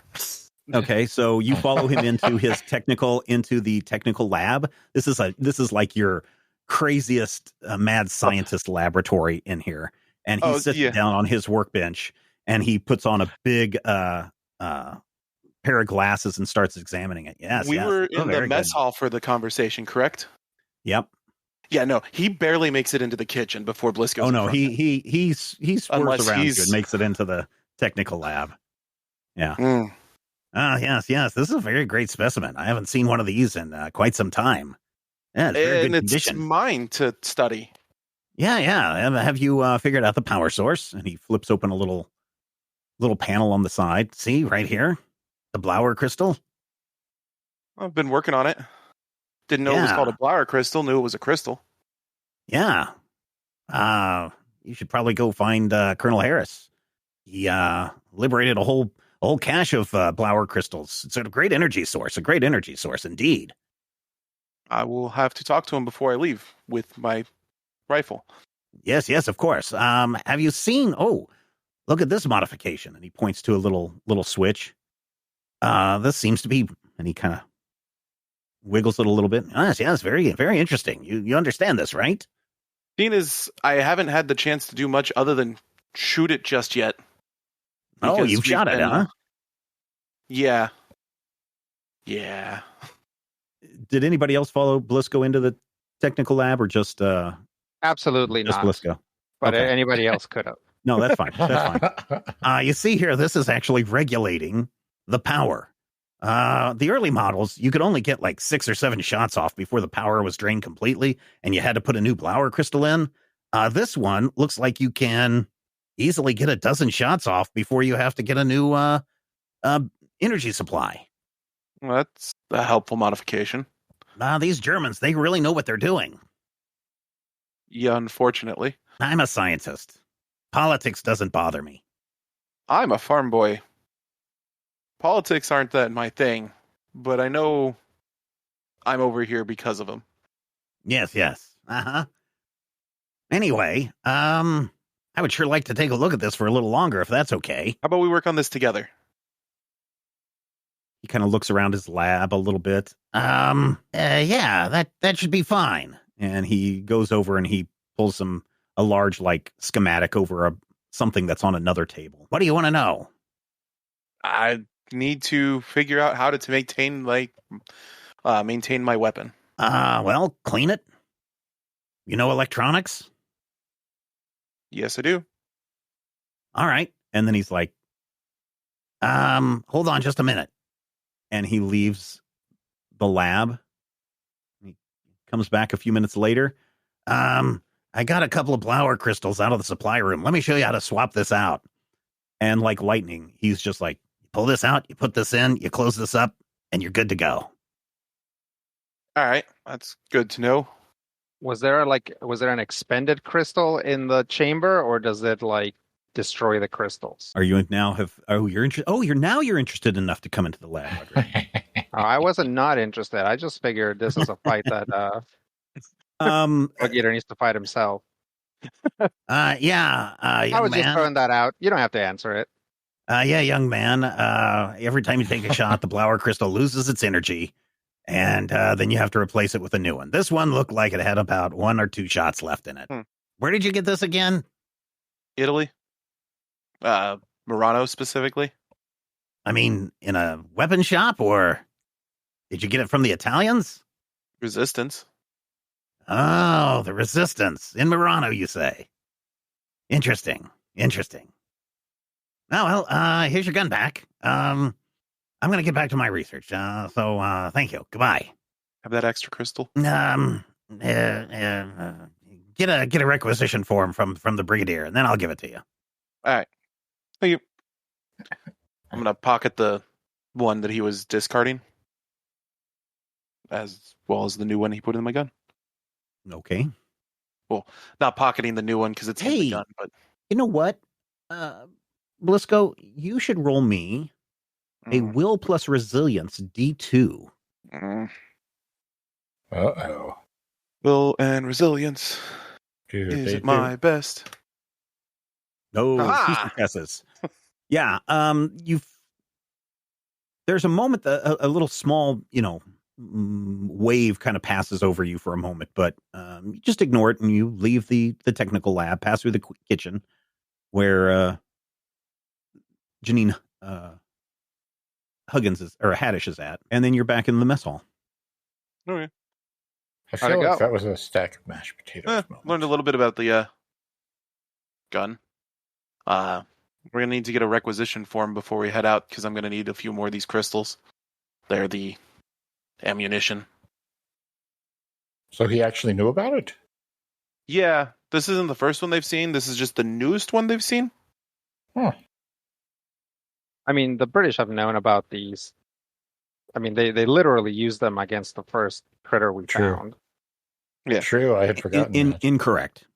Okay, so you follow him into the technical lab. This is like your craziest mad scientist laboratory in here. And he sits down on his workbench And he puts on a big pair of glasses and starts examining it. Yes, we were Oh, in the very mess good. hall for the conversation, correct? Yep. Yeah, no, he barely makes it into the kitchen before Bliss goes. Oh no, he swerves Unless around he's- you and makes it into the technical lab. Yeah. Mm. Yes. This is a very great specimen. I haven't seen one of these in quite some time. Yeah, it's very And good it's condition. mine to study. Yeah. Have you figured out the power source? And he flips open a little panel on the side. See, right here, the Blauer crystal. I've been working on it. Didn't know it was called a Blauer crystal. Knew it was a crystal. Yeah. You should probably go find Colonel Harris. He liberated a whole cache of Blauer crystals. It's a great energy source. Indeed. I will have to talk to him before I leave with my rifle. Yes, of course. Have you seen? Oh, look at this modification. And he points to a little switch. This seems to be, and he kind of wiggles it a little bit. Yes, very, very interesting. You understand this, right? Seeing as I haven't had the chance to do much other than shoot it just yet. Oh, you've shot it, huh? Yeah. Did anybody else follow Blisco into the technical lab, or just Absolutely just not. Blisco? But Okay. anybody else could have. No, that's fine. You see here, this is actually regulating the power. The early models, you could only get like 6 or 7 shots off before the power was drained completely, and you had to put a new Blauer crystal in. This one looks like you can easily get a dozen shots off before you have to get a new energy supply. Well, that's a helpful modification. These Germans, they really know what they're doing. Yeah, unfortunately. I'm a scientist. Politics doesn't bother me. I'm a farm boy. Politics aren't that my thing, but I know I'm over here because of them. Yes. Uh-huh. Anyway, I would sure like to take a look at this for a little longer, if that's okay. How about we work on this together? He kind of looks around his lab a little bit. Yeah, that should be fine. And he goes over and he pulls a large, like, schematic over something that's on another table. What do you want to know? I need to figure out how to maintain my weapon. Well, clean it. You know electronics? Yes, I do. All right. And then he's like, hold on just a minute. And he leaves the lab. He comes back a few minutes later. I got a couple of Blauer crystals out of the supply room. Let me show you how to swap this out. And like lightning, he's just like, pull this out, you put this in, you close this up, and you're good to go. All right. That's good to know. Was there an expended crystal in the chamber, or does it like destroy the crystals? Are you now you're interested? Oh, you're interested enough to come into the lab. I wasn't not interested. I just figured this is a fight that Bug Eater needs to fight himself. I was just throwing that out. You don't have to answer it. Yeah, young man. Every time you take a shot, the Blauer crystal loses its energy, and then you have to replace it with a new one. This one looked like it had about 1 or 2 shots left in it. Where did you get this again? Italy. Murano specifically. I mean, in a weapon shop, or did you get it from the Italians? Resistance. Oh, the Resistance. In Murano, you say? Interesting. Oh, well, here's your gun back. I'm going to get back to my research. So thank you. Goodbye. Have that extra crystal? Get a requisition form from the Brigadier, and then I'll give it to you. All right. Thank you. I'm going to pocket the one that he was discarding, as well as the new one he put in my gun. Okay. Well, not pocketing the new one because it's in the gun, but you know what? Blisco, you should roll me a will plus resilience D2. Uh-oh. Will and resilience. Is it my best? No, he successes. Yeah, there's a moment, a little small, wave kind of passes over you for a moment, but you just ignore it and you leave the technical lab, pass through the kitchen where Janine Huggins is, or Haddish is at, and then you're back in the mess hall. Okay. I How'd it feel like go? that was a stack of mashed potatoes. moment. Learned a little bit about the gun. We're gonna need to get a requisition form before we head out because I'm gonna need a few more of these crystals. They're the ammunition. So he actually knew about it? Yeah, this isn't the first one they've seen. This is just the newest one they've seen. Huh. I mean, the British have known about these. I mean, they literally used them against the first critter we True. found. Yeah. True, I had forgotten that. Incorrect.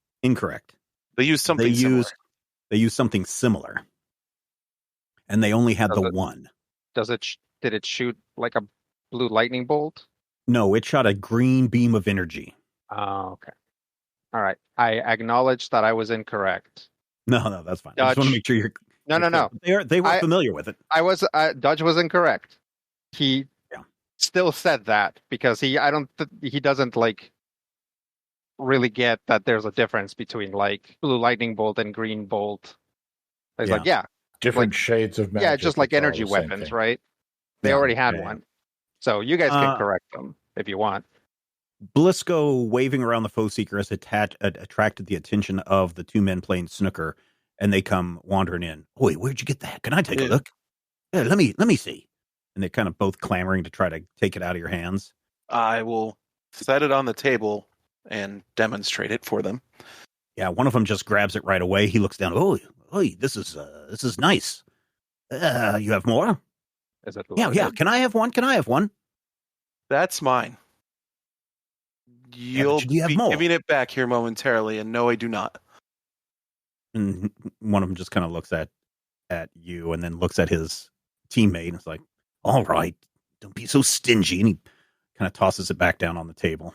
They used something similar. They used something similar, and they only had the one. Did it shoot like a blue lightning bolt? No, it shot a green beam of energy. Oh, okay. All right. I acknowledge that I was incorrect. No, that's fine. I just want to make sure you're. No. They were familiar with it. Dodge was incorrect. He still said that because he doesn't like really get that there's a difference between like blue lightning bolt and green bolt. He's like, Different like, shades of magic. yeah, just like it's all energy the same weapons, thing. right? They already had one. So you guys can correct them if you want. Blisco waving around the foe seeker has attracted the attention of the two men playing snooker, and they come wandering in. Oi, where'd you get that? Can I take a look? Yeah, let me see. And they're kind of both clamoring to try to take it out of your hands. I will set it on the table and demonstrate it for them. Yeah, one of them just grabs it right away. He looks down. Oh, this is nice. You have more? Is it Yeah. Can I have one? That's mine. You'll do you have be more? giving it back here momentarily, and no, I do not. And one of them just kind of looks at you and then looks at his teammate and is like, all right, don't be so stingy. And he kind of tosses it back down on the table.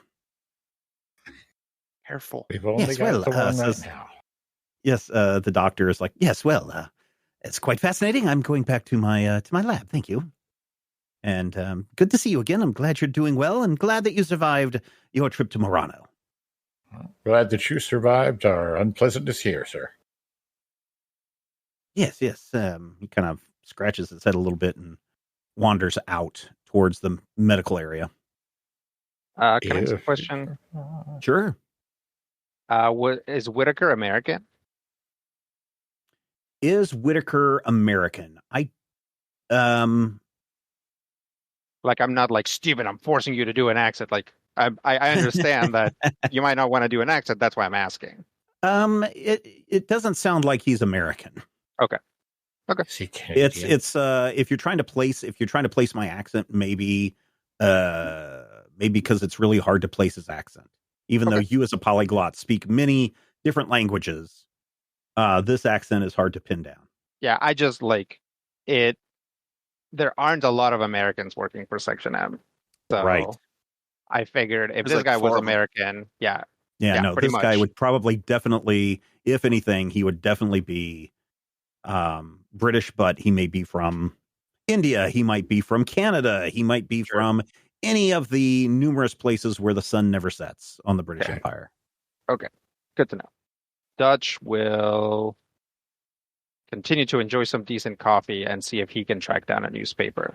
Careful. We've only got the one right now. Yes, the doctor is like, yes, well, it's quite fascinating. I'm going back to my lab. Thank you. And good to see you again. I'm glad you're doing well and glad that you survived your trip to Murano. Glad that you survived our unpleasantness here, sir. Yes. He kind of scratches his head a little bit and wanders out towards the medical area. Can I ask a question? Sure. Is Whitaker American? Is Whitaker American? Like, I'm not like, Steven, I'm forcing you to do an accent. Like, I understand that you might not want to do an accent. That's why I'm asking. It doesn't sound like he's American. Okay. It's if you're trying to place my accent, maybe because it's really hard to place his accent. Even though you as a polyglot speak many different languages, this accent is hard to pin down. Yeah, I just like it. There aren't a lot of Americans working for Section M. So right. I figured if this like guy was American, no, this guy would probably definitely, if anything, he would definitely be British, but he may be from India. He might be from Canada. He might be from any of the numerous places where the sun never sets on the British Empire. Okay, good to know. Dutch will continue to enjoy some decent coffee and see if he can track down a newspaper.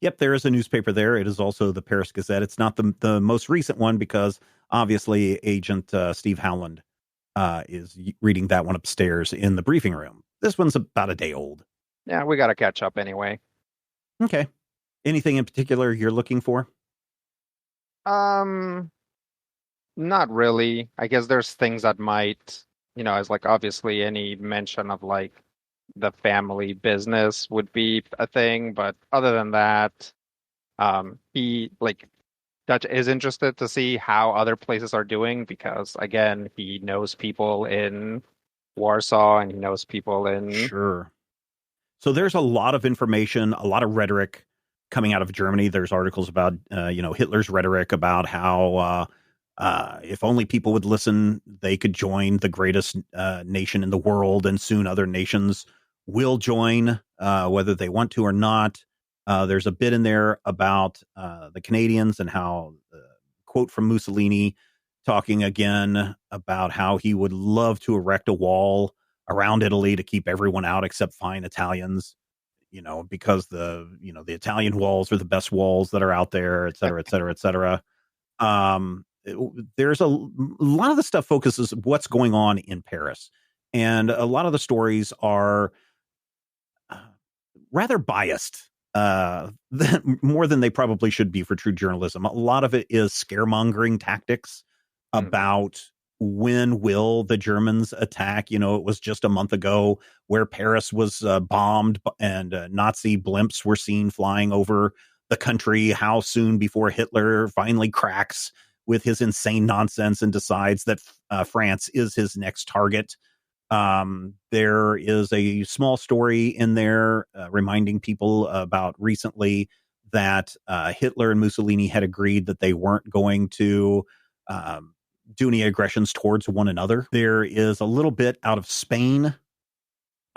Yep, there is a newspaper there. It is also the Paris Gazette. It's not the most recent one because obviously Agent Steve Howland is reading that one upstairs in the briefing room. This one's about a day old. Yeah, we got to catch up anyway. Okay. Anything in particular you're looking for? Not really. I guess there's things that might, as like obviously any mention of like the family business would be a thing, but other than that, he like Dutch is interested to see how other places are doing because again, he knows people in Warsaw and he knows people in Sure. So there's a lot of information, a lot of rhetoric coming out of Germany. There's articles about Hitler's rhetoric about how if only people would listen, they could join the greatest nation in the world, and soon other nations will join, whether they want to or not. There's a bit in there about the Canadians and how, quote from Mussolini, talking again about how he would love to erect a wall around Italy to keep everyone out except fine Italians, because the Italian walls are the best walls that are out there, et cetera, et cetera, et cetera. There's a lot of the stuff focuses what's going on in Paris. And a lot of the stories are rather biased, more than they probably should be for true journalism. A lot of it is scaremongering tactics about when will the Germans attack. It was just a month ago where Paris was bombed and Nazi blimps were seen flying over the country. How soon before Hitler finally cracks with his insane nonsense and decides that France is his next target. There is a small story in there reminding people about recently that Hitler and Mussolini had agreed that they weren't going to do any aggressions towards one another. There is a little bit out of Spain,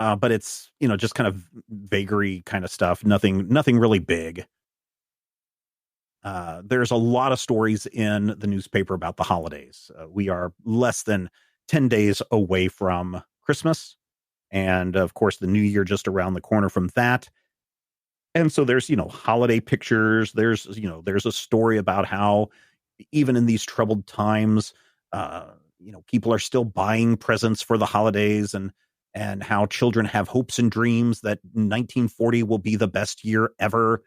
but it's just kind of vagary kind of stuff. Nothing really big. There's a lot of stories in the newspaper about the holidays. We are less than 10 days away from Christmas. And of course, the New Year just around the corner from that. And so there's, holiday pictures. There's a story about how even in these troubled times, people are still buying presents for the holidays and how children have hopes and dreams that 1940 will be the best year ever.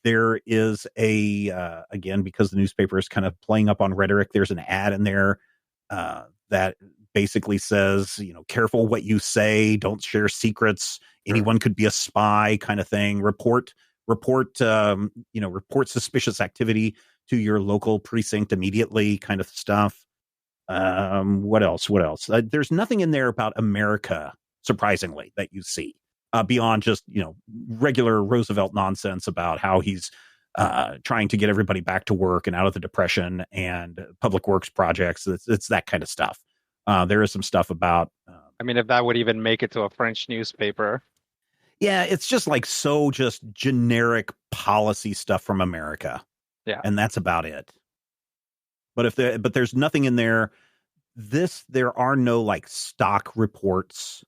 There is again, because the newspaper is kind of playing up on rhetoric, there's an ad in there that basically says, careful what you say, don't share secrets. Anyone could be a spy kind of thing. Report suspicious activity to your local precinct immediately kind of stuff. What else? There's nothing in there about America, surprisingly, that you see. Beyond just, regular Roosevelt nonsense about how he's trying to get everybody back to work and out of the Depression and public works projects. It's that kind of stuff. There is some stuff about... if that would even make it to a French newspaper. Yeah, it's just just generic policy stuff from America. Yeah. And that's about it. But there's nothing in there. There are no stock reports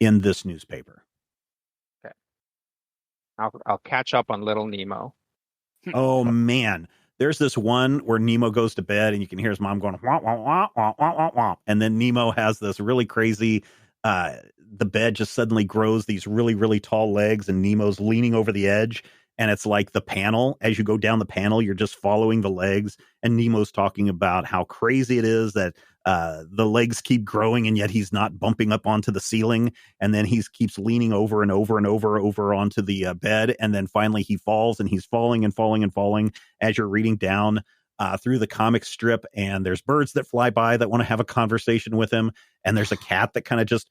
in this newspaper. I'll catch up on Little Nemo. Oh man, there's this one where Nemo goes to bed and you can hear his mom going wah, wah, wah, wah, wah, wah, wah. And then Nemo has this really crazy the bed just suddenly grows these really, really tall legs and Nemo's leaning over the edge. And it's like the panel, as you go down the panel, you're just following the legs. And Nemo's talking about how crazy it is that the legs keep growing and yet he's not bumping up onto the ceiling. And then he keeps leaning over and over and over onto the bed. And then finally he falls and he's falling and falling and falling as you're reading down through the comic strip. And there's birds that fly by that want to have a conversation with him. And there's a cat that kind of just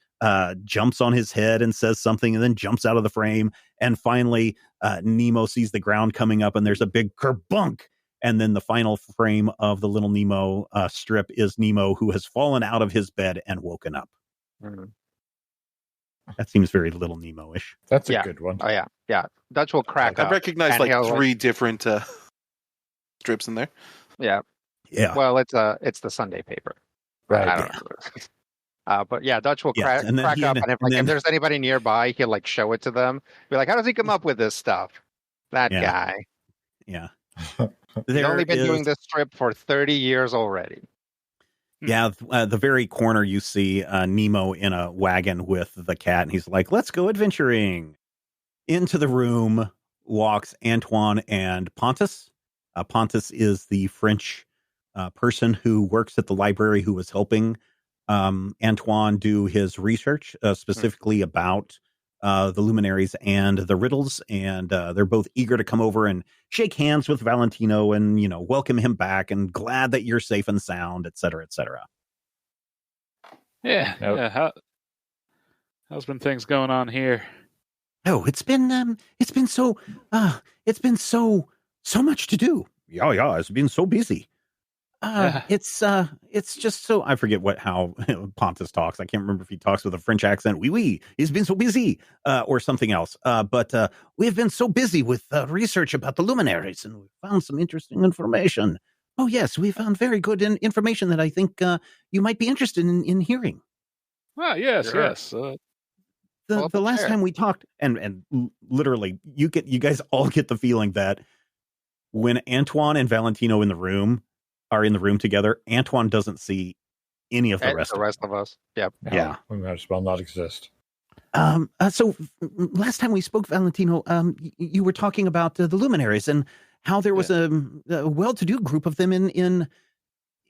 jumps on his head and says something and then jumps out of the frame. And finally, Nemo sees the ground coming up and there's a big kerbunk. And then the final frame of the Little Nemo strip is Nemo, who has fallen out of his bed and woken up. Mm-hmm. That seems very Little Nemo-ish. That's a good one. Oh, yeah. Yeah. Dutch will crack up. I recognize three different strips in there. Yeah. Yeah. Well, it's the Sunday paper. Right. I don't know. But yeah, Dutch will crack up. And if there's anybody nearby, he'll show it to them. Be like, how does he come up with this stuff? That guy. Yeah. He's only been doing this strip for 30 years already. Yeah, the very corner you see Nemo in a wagon with the cat, and he's like, let's go adventuring. Into the room walks Antoine and Pontus. Pontus is the French person who works at the library who was helping Antoine do his research, specifically about the luminaries and the riddles, and they're both eager to come over and shake hands with Valentino and welcome him back and glad that you're safe and sound, et cetera, et cetera. Yeah. How's been things going on here? Oh, it's been so much to do. Yeah, it's been so busy. It's just so, I forget how Pontus talks. I can't remember if he talks with a French accent. Oui, he's been so busy, or something else. But we've been so busy with research about the luminaries, and we found some interesting information. Oh yes, we found very good information that I think you might be interested in hearing. Ah, yes, Sure. yes. The last time we talked, and literally, you guys all get the feeling that when Antoine and Valentino are in the room together, Antoine doesn't see any of the rest of us. Yep. No, Yeah. we might as well not exist. So last time we spoke, Valentino, you were talking about the luminaries and how there was a well-to-do group of them in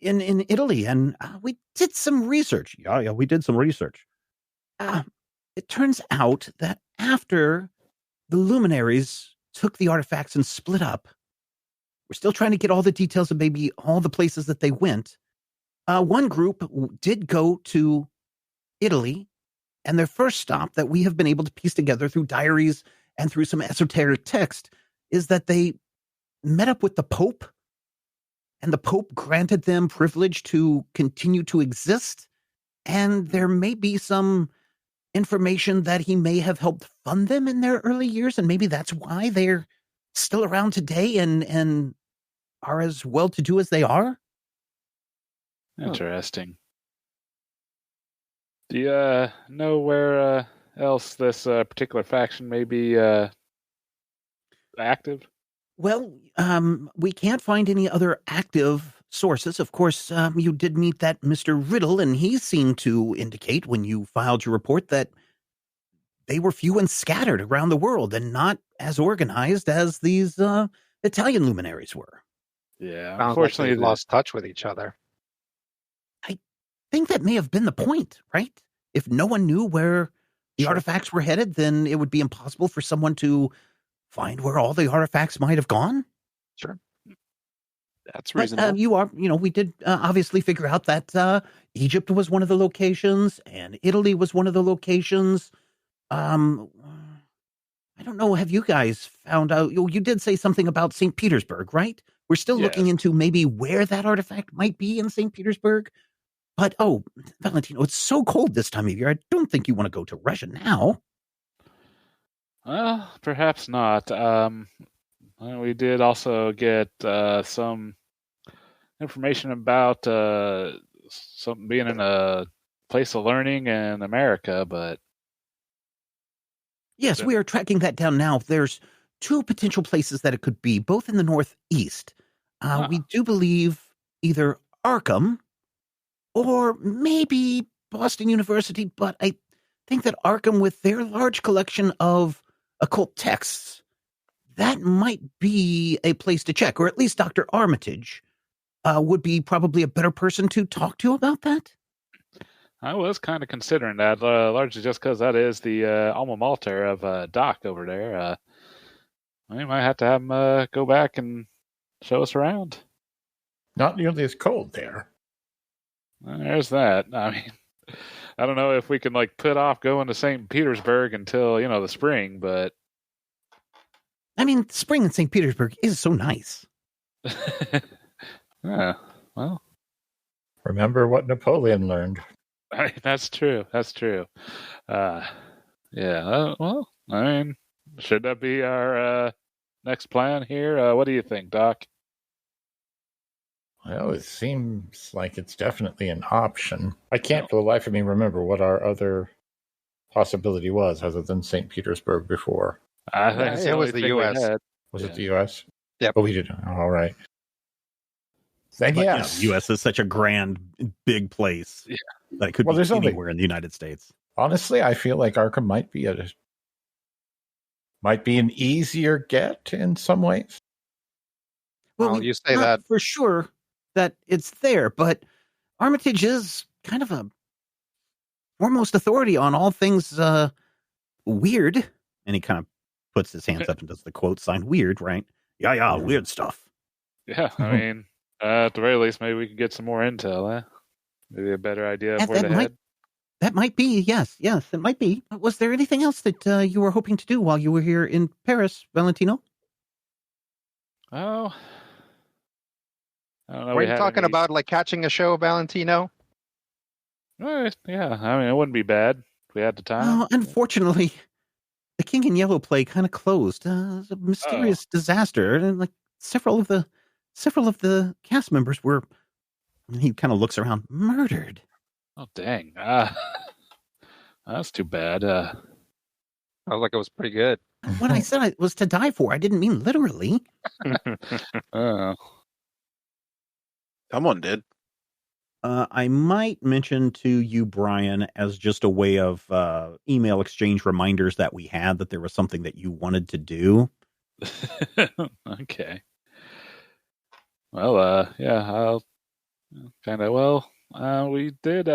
Italy, and we did some research. Yeah, we did some research. It turns out that after the luminaries took the artifacts and split up, we're still trying to get all the details of maybe all the places that they went. One group did go to Italy, and their first stop that we have been able to piece together through diaries and through some esoteric text is that they met up with the Pope, and the Pope granted them privilege to continue to exist. And there may be some information that he may have helped fund them in their early years, and maybe that's why they're still around today and are as well-to-do as they are. Interesting. Do you know where else this particular faction may be active? Well, we can't find any other active sources. Of course, you did meet that Mr. Riddle, and he seemed to indicate when you filed your report that they were few and scattered around the world and not as organized as these Italian luminaries were. Yeah, Unfortunately, like they lost touch with each other. I think that may have been the point, right? If no one knew where the artifacts were headed, then it would be impossible for someone to find where all the artifacts might have gone. Sure. That's reasonable. But, we did obviously figure out that Egypt was one of the locations and Italy was one of the locations. I don't know. Have you guys found out? You did say something about St. Petersburg, right? We're still looking into maybe where that artifact might be in St. Petersburg. But, Valentino, it's so cold this time of year. I don't think you want to go to Russia now. Well, perhaps not. We did also get some information about something being in a place of learning in America, but... Yes, we are tracking that down now. There's 2 potential places that it could be, both in the Northeast. We do believe either Arkham or maybe Boston University, but I think that Arkham, with their large collection of occult texts, that might be a place to check, or at least Dr. Armitage would be probably a better person to talk to about that. I was kind of considering that, largely just because that is the alma mater of Doc over there. We might have to have him go back and show us around. Not nearly as cold there. There's that. I mean, I don't know if we can put off going to St. Petersburg until the spring, but I mean, spring in St. Petersburg is so nice. Yeah, well, remember what Napoleon learned. That's true. Yeah. Well, I mean, should that be our next plan here? What do you think, Doc? Well, it seems like it's definitely an option. I can't for the life of me remember what our other possibility was other than St. Petersburg before. I think it was the U.S. Was it the U.S.? Yep. Oh, we didn't. All right. Then yes. The U.S. is such a grand, big place that it could be anywhere in the United States. Honestly, I feel like Arkham might be an easier get in some ways. Well, you say that for sure that it's there, but Armitage is kind of a foremost authority on all things weird, and he kind of puts his hands up and does the quote sign weird, right? Yeah, weird stuff. Yeah, I mean, at the very least, maybe we could get some more intel, Maybe a better idea of where to head. That might be, yes, it might be. Was there anything else that you were hoping to do while you were here in Paris, Valentino? Oh, I don't know. Were you talking about catching a show, Valentino? Yeah, I mean, it wouldn't be bad if we had the time. Unfortunately, the King in Yellow play kind of closed. It was a mysterious disaster, and several of the cast members were. He kind of looks around, murdered. Oh, dang. That's too bad. I was like, it was pretty good. What I said it was to die for. I didn't mean literally. Someone did. I might mention to you, Brian, as just a way of email exchange reminders that we had that there was something that you wanted to do. Okay. Well, yeah, I'll kind of. Well, we did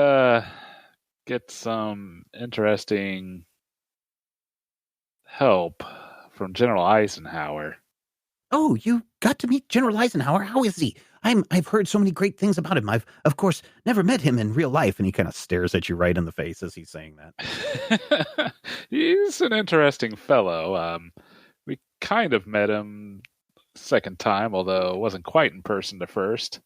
get some interesting help from General Eisenhower. Oh, you got to meet General Eisenhower. How is he? I've heard so many great things about him. I've, of course, never met him in real life. And he kind of stares at you right in the face as he's saying that. He's an interesting fellow. We kind of met him second time, although it wasn't quite in person the first.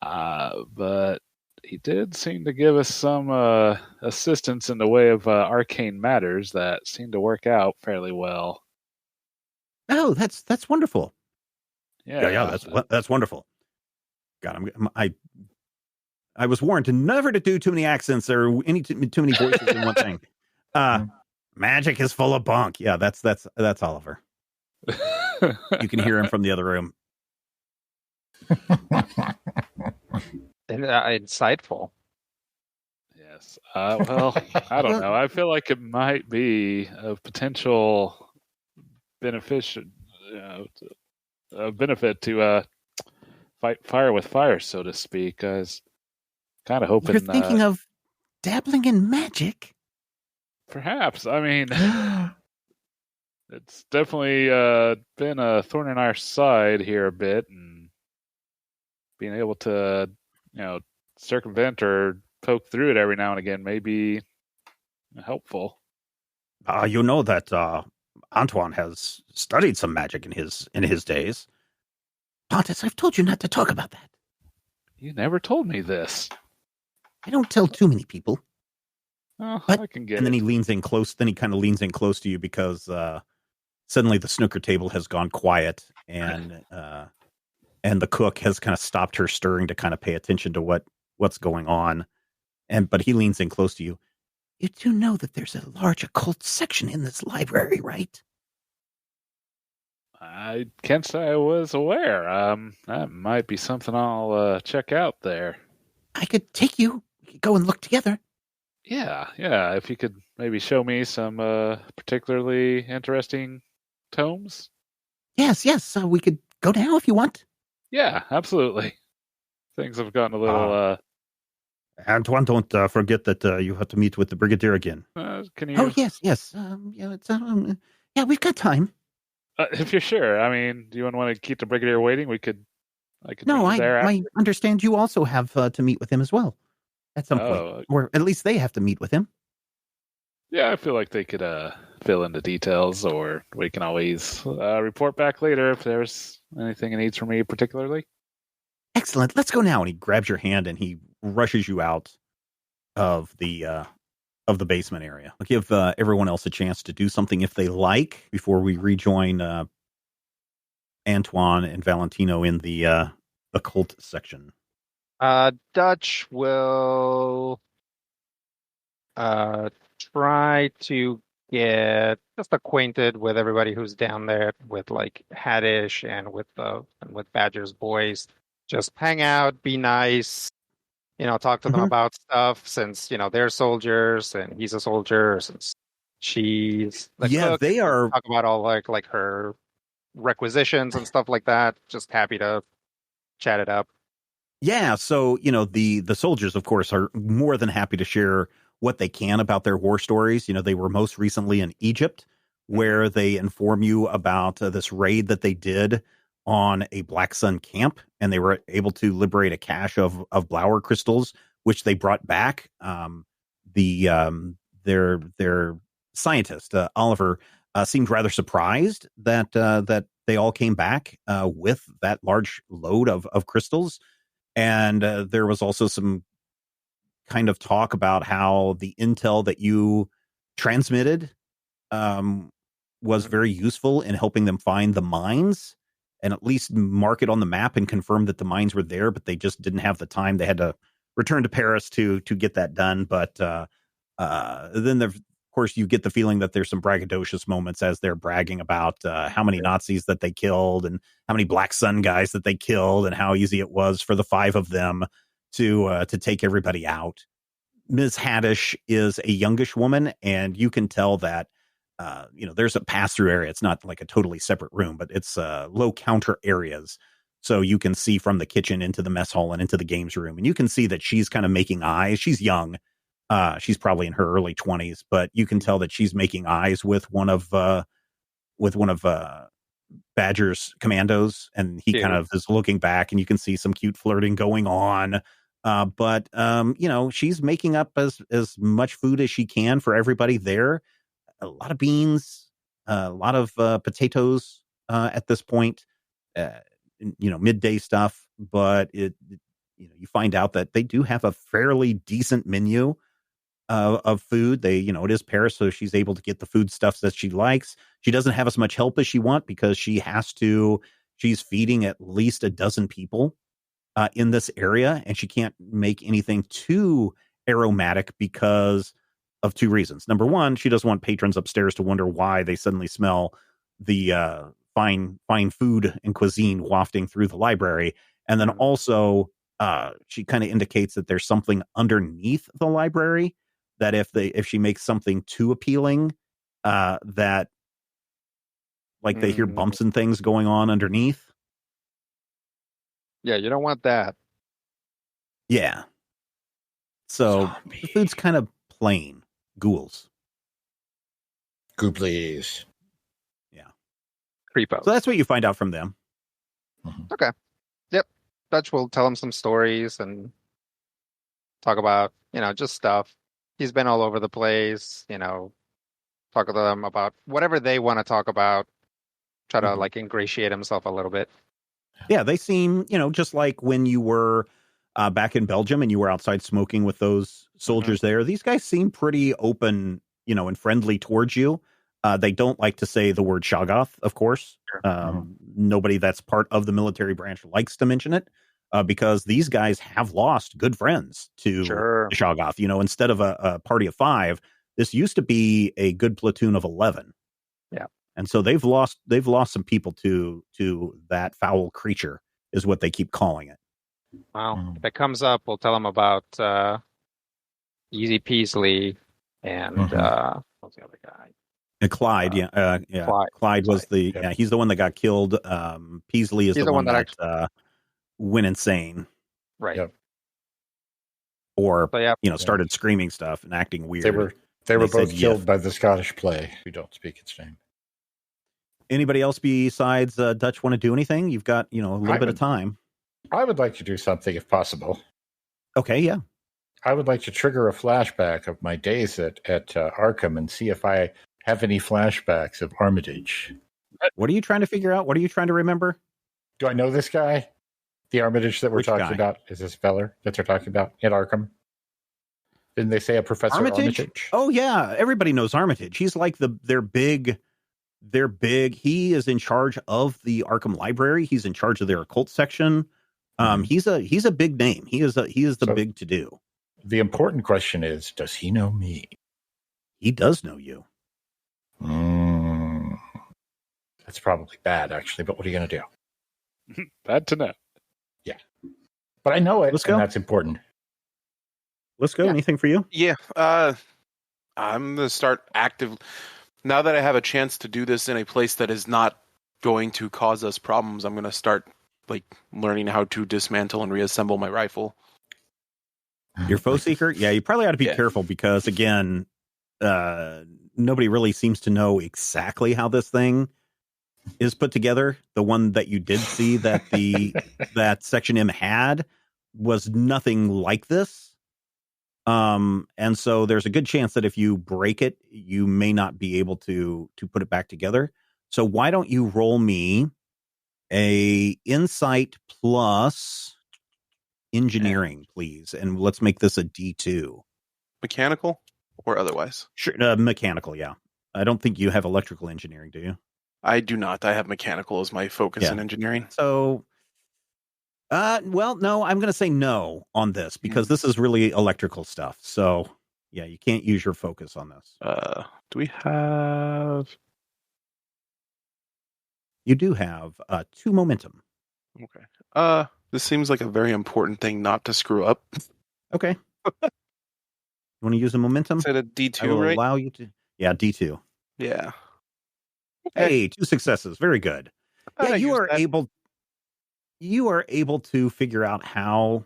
But he did seem to give us some assistance in the way of arcane matters that seemed to work out fairly well. Oh, that's wonderful. Yeah, That's wonderful. God, I was warned to never to do too many accents or too many voices in one thing. Magic is full of bunk. Yeah, that's Oliver. You can hear him from the other room. Insightful. Yes. Well, I don't know. I feel like it might be a potential benefit to fight fire with fire, so to speak. I was kind of hoping. You're thinking of dabbling in magic? Perhaps. I mean, it's definitely been a thorn in our side here a bit, and being able to, circumvent or poke through it every now and again may be helpful. You know that Antoine has studied some magic in his days. Pontus, I've told you not to talk about that. You never told me this. I don't tell too many people. Oh, but, I can get and then it. he leans in close. Then he kind of leans in close to you because suddenly the snooker table has gone quiet, and the cook has kind of stopped her stirring to kind of pay attention to what's going on. But he leans in close to you. You do know that there's a large occult section in this library, right? I can't say I was aware. That might be something I'll check out there. I could take you. We could go and look together. Yeah. If you could maybe show me some particularly interesting tomes. Yes. We could go now if you want. Yeah, absolutely. Things have gotten a little. Antoine, don't forget that you have to meet with the Brigadier again. Can you? Oh, yes. We've got time. If you're sure. I mean, do you want to keep the Brigadier waiting? I could. No, there I understand you also have to meet with him as well at some point, or at least they have to meet with him. Yeah, I feel like they could fill in the details, or we can always report back later if there's anything it needs from me particularly. Excellent. Let's go now. And he grabs your hand and he rushes you out of the basement area. I'll give everyone else a chance to do something if they like before we rejoin Antoine and Valentino in the occult section. Dutch will try to get just acquainted with everybody who's down there, with like Haddish and with Badger's boys. Just hang out, be nice, talk to them about stuff, since they're soldiers and he's a soldier, since she's the cook. They are talk about all like her requisitions and stuff like that. Just happy to chat it up. Yeah, so the soldiers, of course, are more than happy to share what they can about their war stories. They were most recently in Egypt, where they inform you about this raid that they did on a Black Sun camp, and they were able to liberate a cache of Blower crystals, which they brought back. Their scientist Oliver seemed rather surprised that they all came back with that large load of crystals, and there was also some kind of talk about how the intel that you transmitted was very useful in helping them find the mines and at least mark it on the map and confirm that the mines were there, but they just didn't have the time. They had to return to Paris to get that done. But Then of course you get the feeling that there's some braggadocious moments as they're bragging about how many Nazis that they killed and how many Black Sun guys that they killed and how easy it was for the 5 of them to take everybody out. Ms. Haddish is a youngish woman, and you can tell that there's a pass-through area. It's not like a totally separate room, but it's low counter areas. So you can see from the kitchen into the mess hall and into the games room. And you can see that she's kind of making eyes. She's young. She's probably in her early 20s, but you can tell that she's making eyes with one of Badger's commandos. And he kind of is looking back, and you can see some cute flirting going on. But she's making up as much food as she can for everybody there. A lot of beans, a lot of potatoes at this point, midday stuff. But you find out that they do have a fairly decent menu of food. It is Paris, so she's able to get the foodstuffs that she likes. She doesn't have as much help as she wants because she's feeding at least a dozen people in this area, and she can't make anything too aromatic because of 2 reasons. Number one, she doesn't want patrons upstairs to wonder why they suddenly smell the fine food and cuisine wafting through the library. And then also, she kind of indicates that there's something underneath the library that if she makes something too appealing, that like they hear bumps and things going on underneath. Yeah, you don't want that. Yeah. So the food's kind of plain. Ghouls. Gooblies. Yeah. Creepos. So that's what you find out from them. Mm-hmm. Okay. Yep. Dutch will tell him some stories and talk about, just stuff. He's been all over the place, talk to them about whatever they want to talk about. Try to like ingratiate himself a little bit. Yeah, they seem, just like when you were back in Belgium and you were outside smoking with those soldiers there. These guys seem pretty open, and friendly towards you. They don't like to say the word Shoggoth, of course. Nobody that's part of the military branch likes to mention it because these guys have lost good friends to Shoggoth. Instead of a party of 5, this used to be a good platoon of 11. Yeah. And so they've lost some people to that foul creature is what they keep calling it. Well, if it comes up, we'll tell them about Easy Peasley and what's the other guy? And Clyde, Clyde was he's the one that got killed. Peasley is the one that went insane. Right. Yep. Or started screaming stuff and acting weird. They were both killed by the Scottish play. We don't speak its name. Anybody else besides Dutch want to do anything? You've got, a little bit of time. I would like to do something if possible. Okay, yeah. I would like to trigger a flashback of my days at Arkham and see if I have any flashbacks of Armitage. What are you trying to figure out? What are you trying to remember? Do I know this guy? The Armitage that we're talking about is this feller that they're talking about at Arkham? Didn't they say a Professor Armitage? Oh, yeah. Everybody knows Armitage. He's like their big. He is in charge of the Arkham Library. He's in charge of their occult section. He's a big name. He is the big to do. The important question is, does he know me? He does know you. That's probably bad, actually. But what are you going to do? Bad to know. Yeah, but I know it. Let's go. And that's important. Let's go. Yeah. Anything for you? Yeah. I'm going to start active. Now that I have a chance to do this in a place that is not going to cause us problems, I'm going to start learning how to dismantle and reassemble my rifle. Your foe seeker? Yeah, you probably ought to be careful because, again, nobody really seems to know exactly how this thing is put together. The one that you did see that that Section M had was nothing like this. And so there's a good chance that if you break it, you may not be able to put it back together. So why don't you roll me a insight plus engineering, please? And let's make this a D2. Mechanical or otherwise? Sure. Mechanical. Yeah. I don't think you have electrical engineering, do you? I do not. I have mechanical as my focus in engineering. So, well, no, I'm going to say no on this because this is really electrical stuff. So, Yeah, you can't use your focus on this. Do we have... You do have 2 momentum. Okay. This seems like a very important thing not to screw up. Okay. You want to use a momentum? Is it a I D2, will right? allow you to. Yeah, D2. Yeah. Okay. Hey, 2 successes. Very good. Yeah, I you used are that. able to figure out how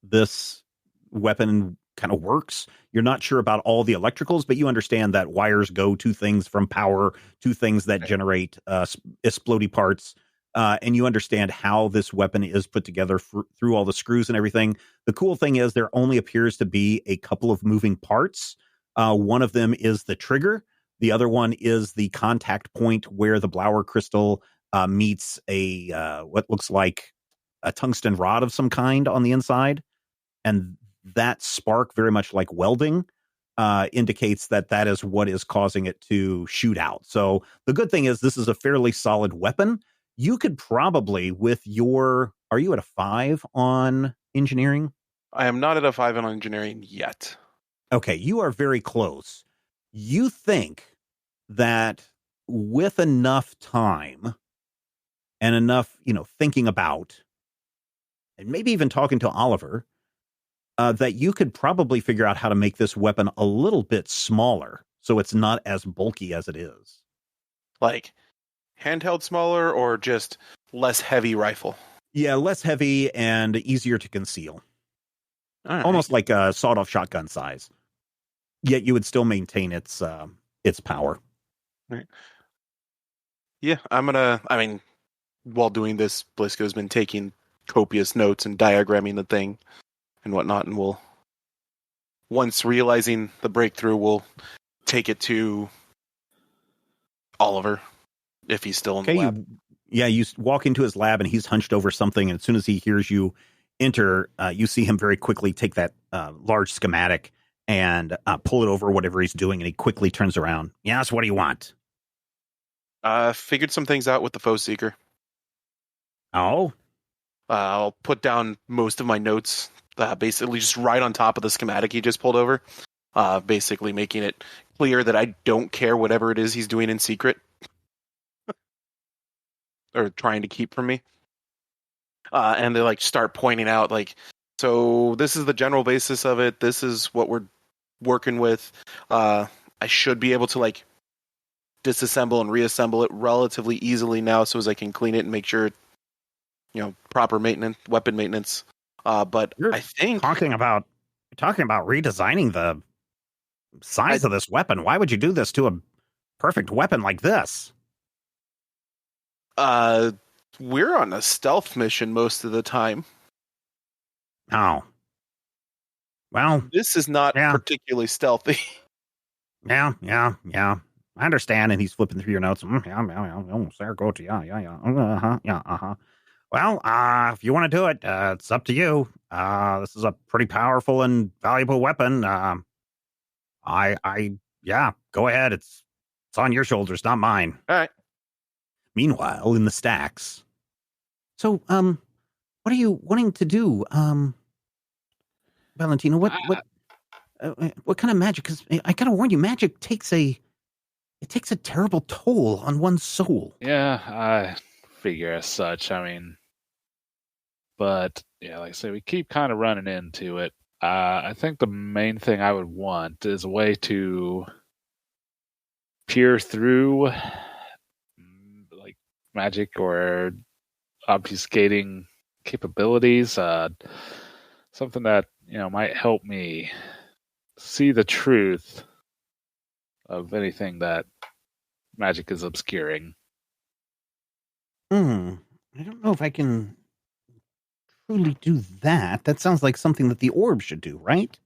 this weapon kind of works. You're not sure about all the electricals, but you understand that wires go to things from power to things that generate explodey parts. And you understand how this weapon is put together through all the screws and everything. The cool thing is there only appears to be a couple of moving parts. One of them is the trigger. The other one is the contact point where the Blower crystal meets a what looks like a tungsten rod of some kind on the inside. And that spark, very much like welding, indicates that that is what is causing it to shoot out. So the good thing is this is a fairly solid weapon. You could probably, with your... Are you at a 5 on engineering? I am not at a 5 on engineering yet. Okay, you are very close. You think that with enough time and enough, thinking about, and maybe even talking to Oliver, that you could probably figure out how to make this weapon a little bit smaller so it's not as bulky as it is. Like handheld smaller or just less heavy rifle? Yeah, less heavy and easier to conceal. All right. Almost like a sawed-off shotgun size. Yet you would still maintain its power. Right. Yeah, while doing this, Blisco's been taking copious notes and diagramming the thing and whatnot, and once realizing the breakthrough, we'll take it to Oliver if he's still in the lab. You walk into his lab and he's hunched over something, and as soon as he hears you enter, you see him very quickly take that large schematic and pull it over whatever he's doing, and he quickly turns around. Yes, what do you want? Figured some things out with the Foe Seeker. Oh? I'll put down most of my notes, basically just right on top of the schematic he just pulled over, basically making it clear that I don't care whatever it is he's doing in secret or trying to keep from me. And they start pointing out so this is the general basis of it. This is what we're working with. I should be able to disassemble and reassemble it relatively easily now, so as I can clean it and make sure, proper maintenance, weapon maintenance. But I think talking about redesigning the size of this weapon. Why would you do this to a perfect weapon like this? We're on a stealth mission most of the time. Oh. Well, this is not particularly stealthy. Yeah. I understand. And he's flipping through your notes. Saragote, yeah. Well, if you want to do it, it's up to you. This is a pretty powerful and valuable weapon. Go ahead. It's on your shoulders, not mine. All right. Meanwhile, in the stacks. So, what are you wanting to do, Valentino? What kind of magic? Because I gotta warn you, magic takes a terrible toll on one's soul. Yeah, I figure as such. But yeah, like I say, we keep kind of running into it. I think the main thing I would want is a way to peer through magic or obfuscating capabilities. Something that might help me see the truth of anything that magic is obscuring. I don't know if I can truly do that. That sounds like something that the orb should do, right?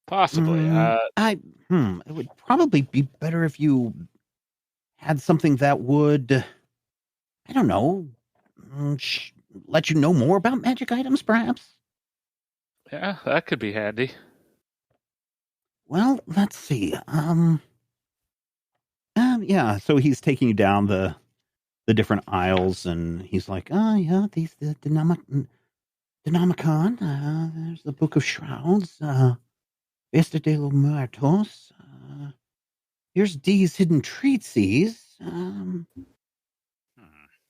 Possibly. It would probably be better if you had something that would, I don't know, let you know more about magic items, perhaps? Yeah, that could be handy. Well, let's see. Yeah, so he's taking you down the different aisles, and he's like, these the Dynamicon. There's the Book of Shrouds. Fiesta de los Muertos. Here's D's Hidden Treatses.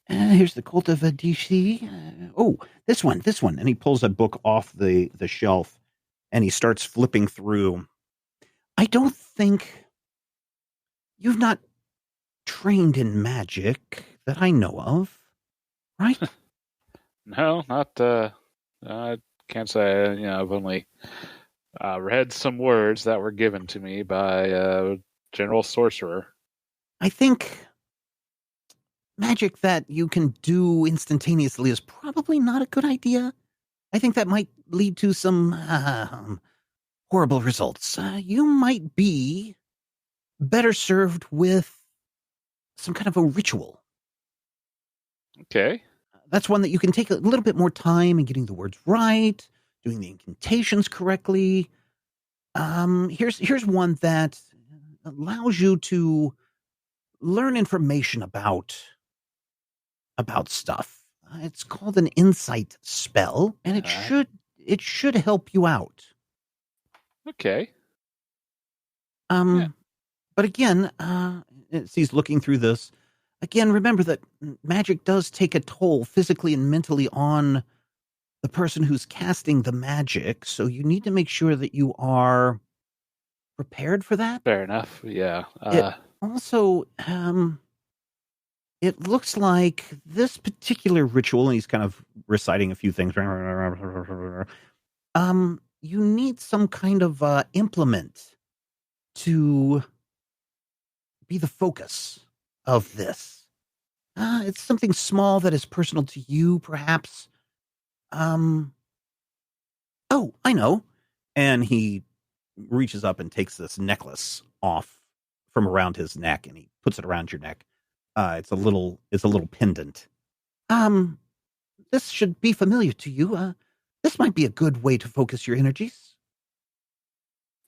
Here's the Cult of DC. This one. And he pulls a book off the shelf and he starts flipping through. I don't think you've not trained in magic that I know of, right? No, not. I can't say. I've only read some words that were given to me by a general sorcerer. I think magic that you can do instantaneously is probably not a good idea. I think that might lead to some horrible results. You might be better served with some kind of a ritual. Okay. That's one that you can take a little bit more time in getting the words right, doing the incantations correctly. Here's one that allows you to learn information about stuff. It's called an insight spell, and it should help you out. Okay. But again, as he's looking through this, again, remember that magic does take a toll physically and mentally on the person who's casting the magic. So you need to make sure that you are prepared for that. Fair enough. Yeah. Also, it looks like this particular ritual, and he's kind of reciting a few things. You need some kind of implement to be the focus of this. It's something small that is personal to you, perhaps. Oh, I know. And he reaches up and takes this necklace off from around his neck, and he puts it around your neck. It's a little pendant. This should be familiar to you. This might be a good way to focus your energies.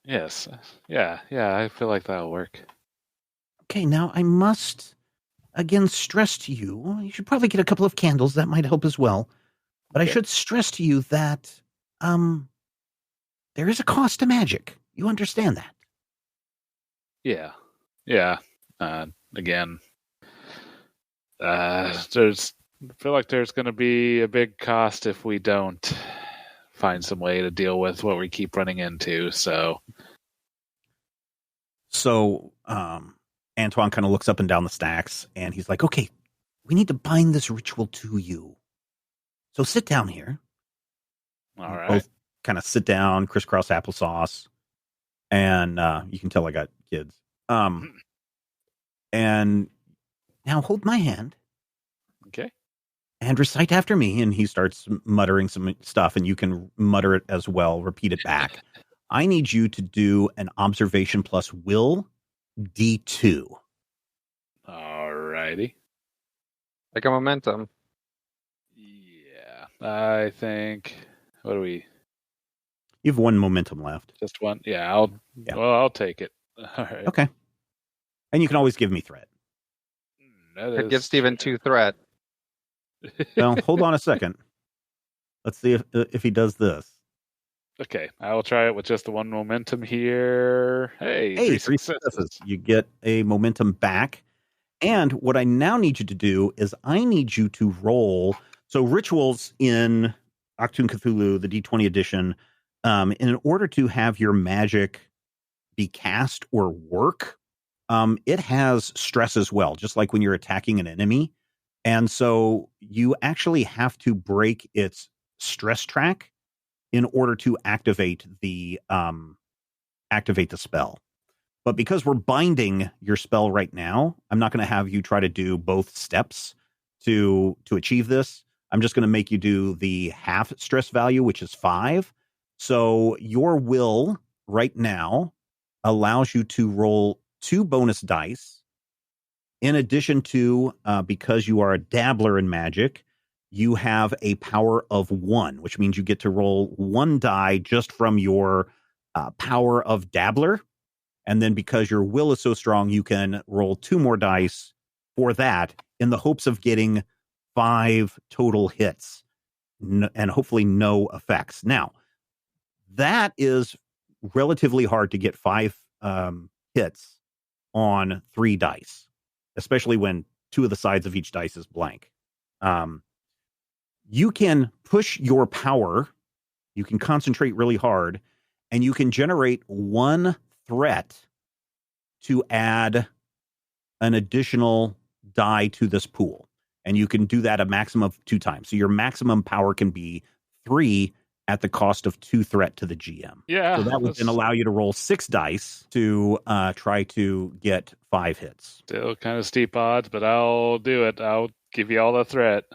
Yes. Yeah. I feel like that'll work. Okay, now I must again stress to you, you should probably get a couple of candles. That might help as well. But I should stress to you that there is a cost to magic. You understand that? Yeah. Again, I feel like there's going to be a big cost if we don't find some way to deal with what we keep running into. So Antoine kind of looks up and down the stacks, and he's like, okay, we need to bind this ritual to you. So sit down here. All right. Both kind of sit down, crisscross applesauce. And you can tell I got kids. And now hold my hand. Okay. And recite after me. And he starts muttering some stuff, and you can mutter it as well. Repeat it back. I need you to do an observation plus will D2. All righty. Like a momentum. Yeah. I think, what do we? You have one momentum left. Just one? Yeah, I'll take it. All right. Okay. And you can always give me threat. It gives Steven 2 threat. Well, hold on a second. Let's see if he does this. Okay, I will try it with just the one momentum here. Hey, 3 successes. You get a momentum back. And what I now need you to do is I need you to roll. So rituals in Achtung Cthulhu, the D20 edition, in order to have your magic be cast or work, it has stress as well, just like when you're attacking an enemy. And so you actually have to break its stress track in order to activate the spell. But because we're binding your spell right now, I'm not going to have you try to do both steps to achieve this. I'm just going to make you do the half stress value, which is 5. So your will right now allows you to roll 2 bonus dice. In addition to, because you are a dabbler in magic, you have a power of 1, which means you get to roll 1 die just from your power of dabbler. And then because your will is so strong, you can roll 2 more dice for that in the hopes of getting 5 total hits and hopefully no effects. Now, that is relatively hard to get 5 hits on 3 dice, especially when 2 of the sides of each dice is blank. You can push your power, you can concentrate really hard, and you can generate 1 threat to add an additional die to this pool. And you can do that a maximum of 2 times. So your maximum power can be 3 at the cost of 2 threat to the GM. Yeah. So that would then allow you to roll 6 dice to try to get 5 hits. Still kind of steep odds, but I'll do it. I'll give you all the threat.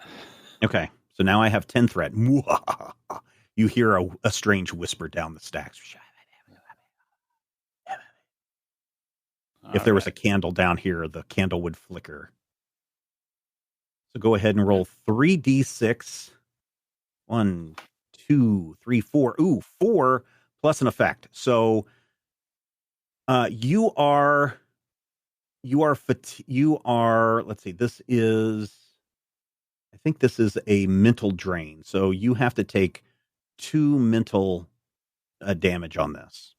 Okay. So now I have 10 threat. You hear a strange whisper down the stacks. If there was a candle down here, the candle would flicker. So go ahead and roll 3d6. 1, 2, 3, 4. Ooh, 4 plus an effect. So you are. Let's see. This is. I think this is a mental drain. So you have to take 2 mental damage on this.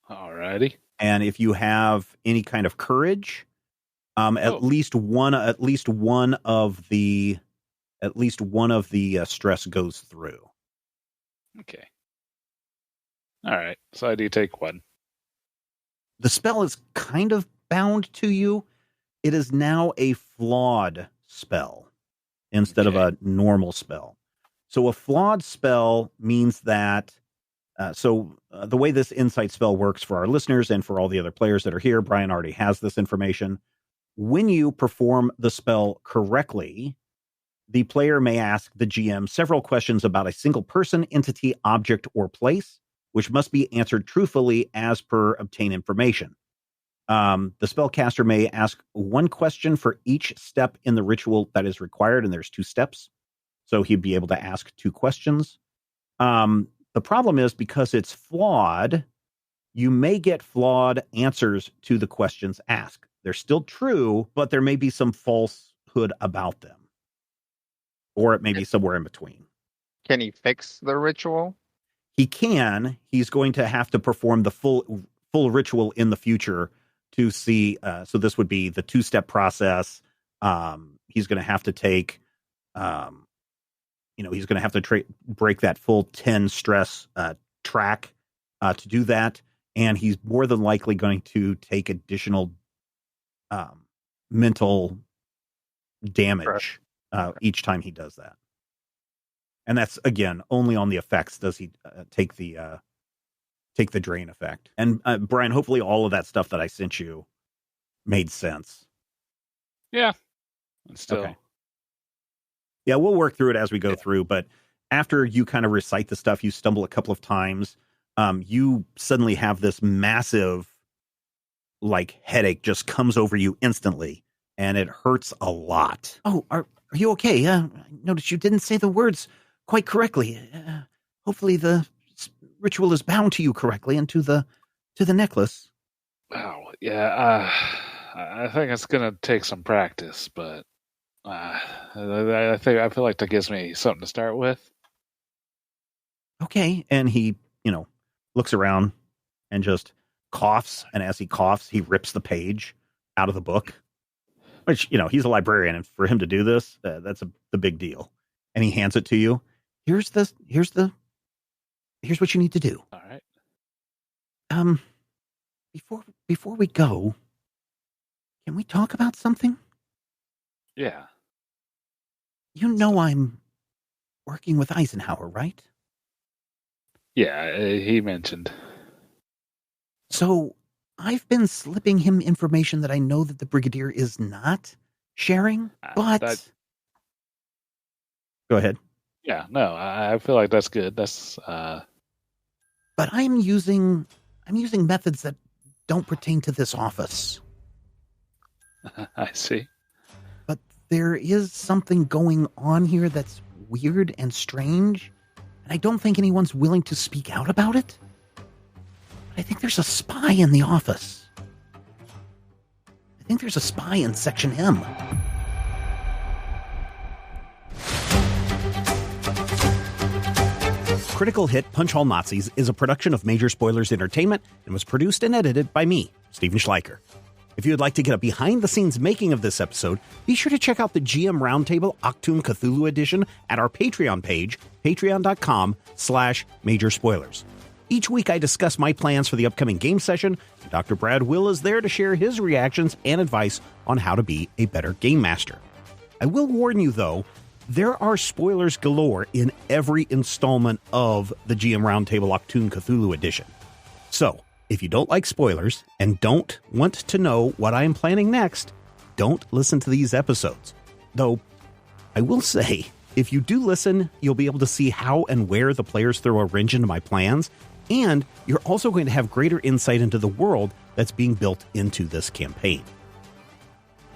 Alrighty. And if you have any kind of courage, at least one of the stress goes through. Okay. All right. So I do take 1. The spell is kind of bound to you. It is now a flawed spell instead of a normal spell. So a flawed spell means that the way this insight spell works for our listeners and for all the other players that are here, Brian already has this information. When you perform the spell correctly, the player may ask the GM several questions about a single person, entity, object, or place, which must be answered truthfully as per obtained information. The spellcaster may ask 1 question for each step in the ritual that is required, and there's 2 steps. So he'd be able to ask 2 questions. The problem is, because it's flawed, you may get flawed answers to the questions asked. They're still true, but there may be some falsehood about them. Or it may be somewhere in between. Can he fix the ritual? He can. He's going to have to perform the full ritual in the future to see. So this would be the 2-step process. He's going to have to take, he's going to have to break that full 10 stress track to do that. And he's more than likely going to take additional mental damage each time he does that. And that's, again, only on the effects does he take the drain effect. And Brian, hopefully all of that stuff that I sent you made sense. Yeah. Still. Okay. Yeah, we'll work through it as we go through. But after you kind of recite the stuff, you stumble a couple of times. You suddenly have this massive, headache just comes over you instantly, and it hurts a lot. Oh, are you okay? I noticed you didn't say the words quite correctly. Hopefully the ritual is bound to you correctly and to the necklace. Wow. Yeah. I think it's gonna take some practice, but I feel like that gives me something to start with. Okay. And he, looks around and just coughs. And as he coughs, he rips the page out of the book, which, he's a librarian. And for him to do this, that's the big deal. And he hands it to you. Here's what you need to do. All right. Before we go, can we talk about something? Yeah. I'm working with Eisenhower, right? Yeah, he mentioned. So I've been slipping him information that I know that the Brigadier is not sharing, but... Go ahead. Yeah, no, I feel like that's good. That's... But I'm using methods that don't pertain to this office. I see. But there is something going on here that's weird and strange, and I don't think anyone's willing to speak out about it. I think there's a spy in the office. I think there's a spy in Section M. Critical Hit Punch All Nazis is a production of Major Spoilers Entertainment and was produced and edited by me, Stephen Schleicher. If you would like to get a behind-the-scenes making of this episode, be sure to check out the GM Roundtable Octoon Cthulhu Edition at our Patreon page, patreon.com/Major Spoilers. Each week I discuss my plans for the upcoming game session, and Dr. Brad Will is there to share his reactions and advice on how to be a better game master. I will warn you, though, there are spoilers galore in every installment of the GM Roundtable Octoon Cthulhu Edition. So, if you don't like spoilers and don't want to know what I am planning next, don't listen to these episodes. Though, I will say, if you do listen, you'll be able to see how and where the players throw a wrench into my plans, and you're also going to have greater insight into the world that's being built into this campaign.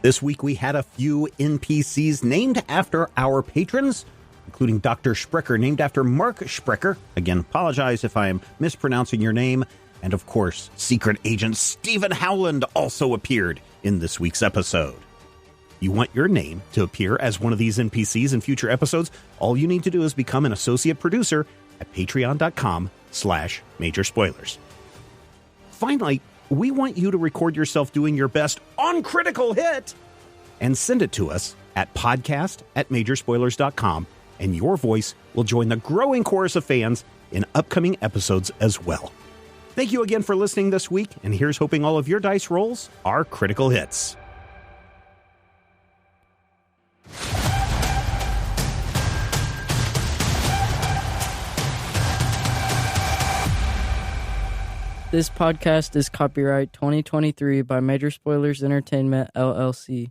This week we had a few NPCs named after our patrons, including Dr. Sprecher, named after Mark Sprecher. Again, apologize if I am mispronouncing your name. And of course, Secret Agent Stephen Howland also appeared in this week's episode. You want your name to appear as one of these NPCs in future episodes? All you need to do is become an associate producer at patreon.com/Major Spoilers. Finally, we want you to record yourself doing your best on Critical Hit and send it to us at podcast@majorspoilers.com, and your voice will join the growing chorus of fans in upcoming episodes as well. Thank you again for listening this week, and here's hoping all of your dice rolls are critical hits. This podcast is copyright 2023 by Major Spoilers Entertainment, LLC.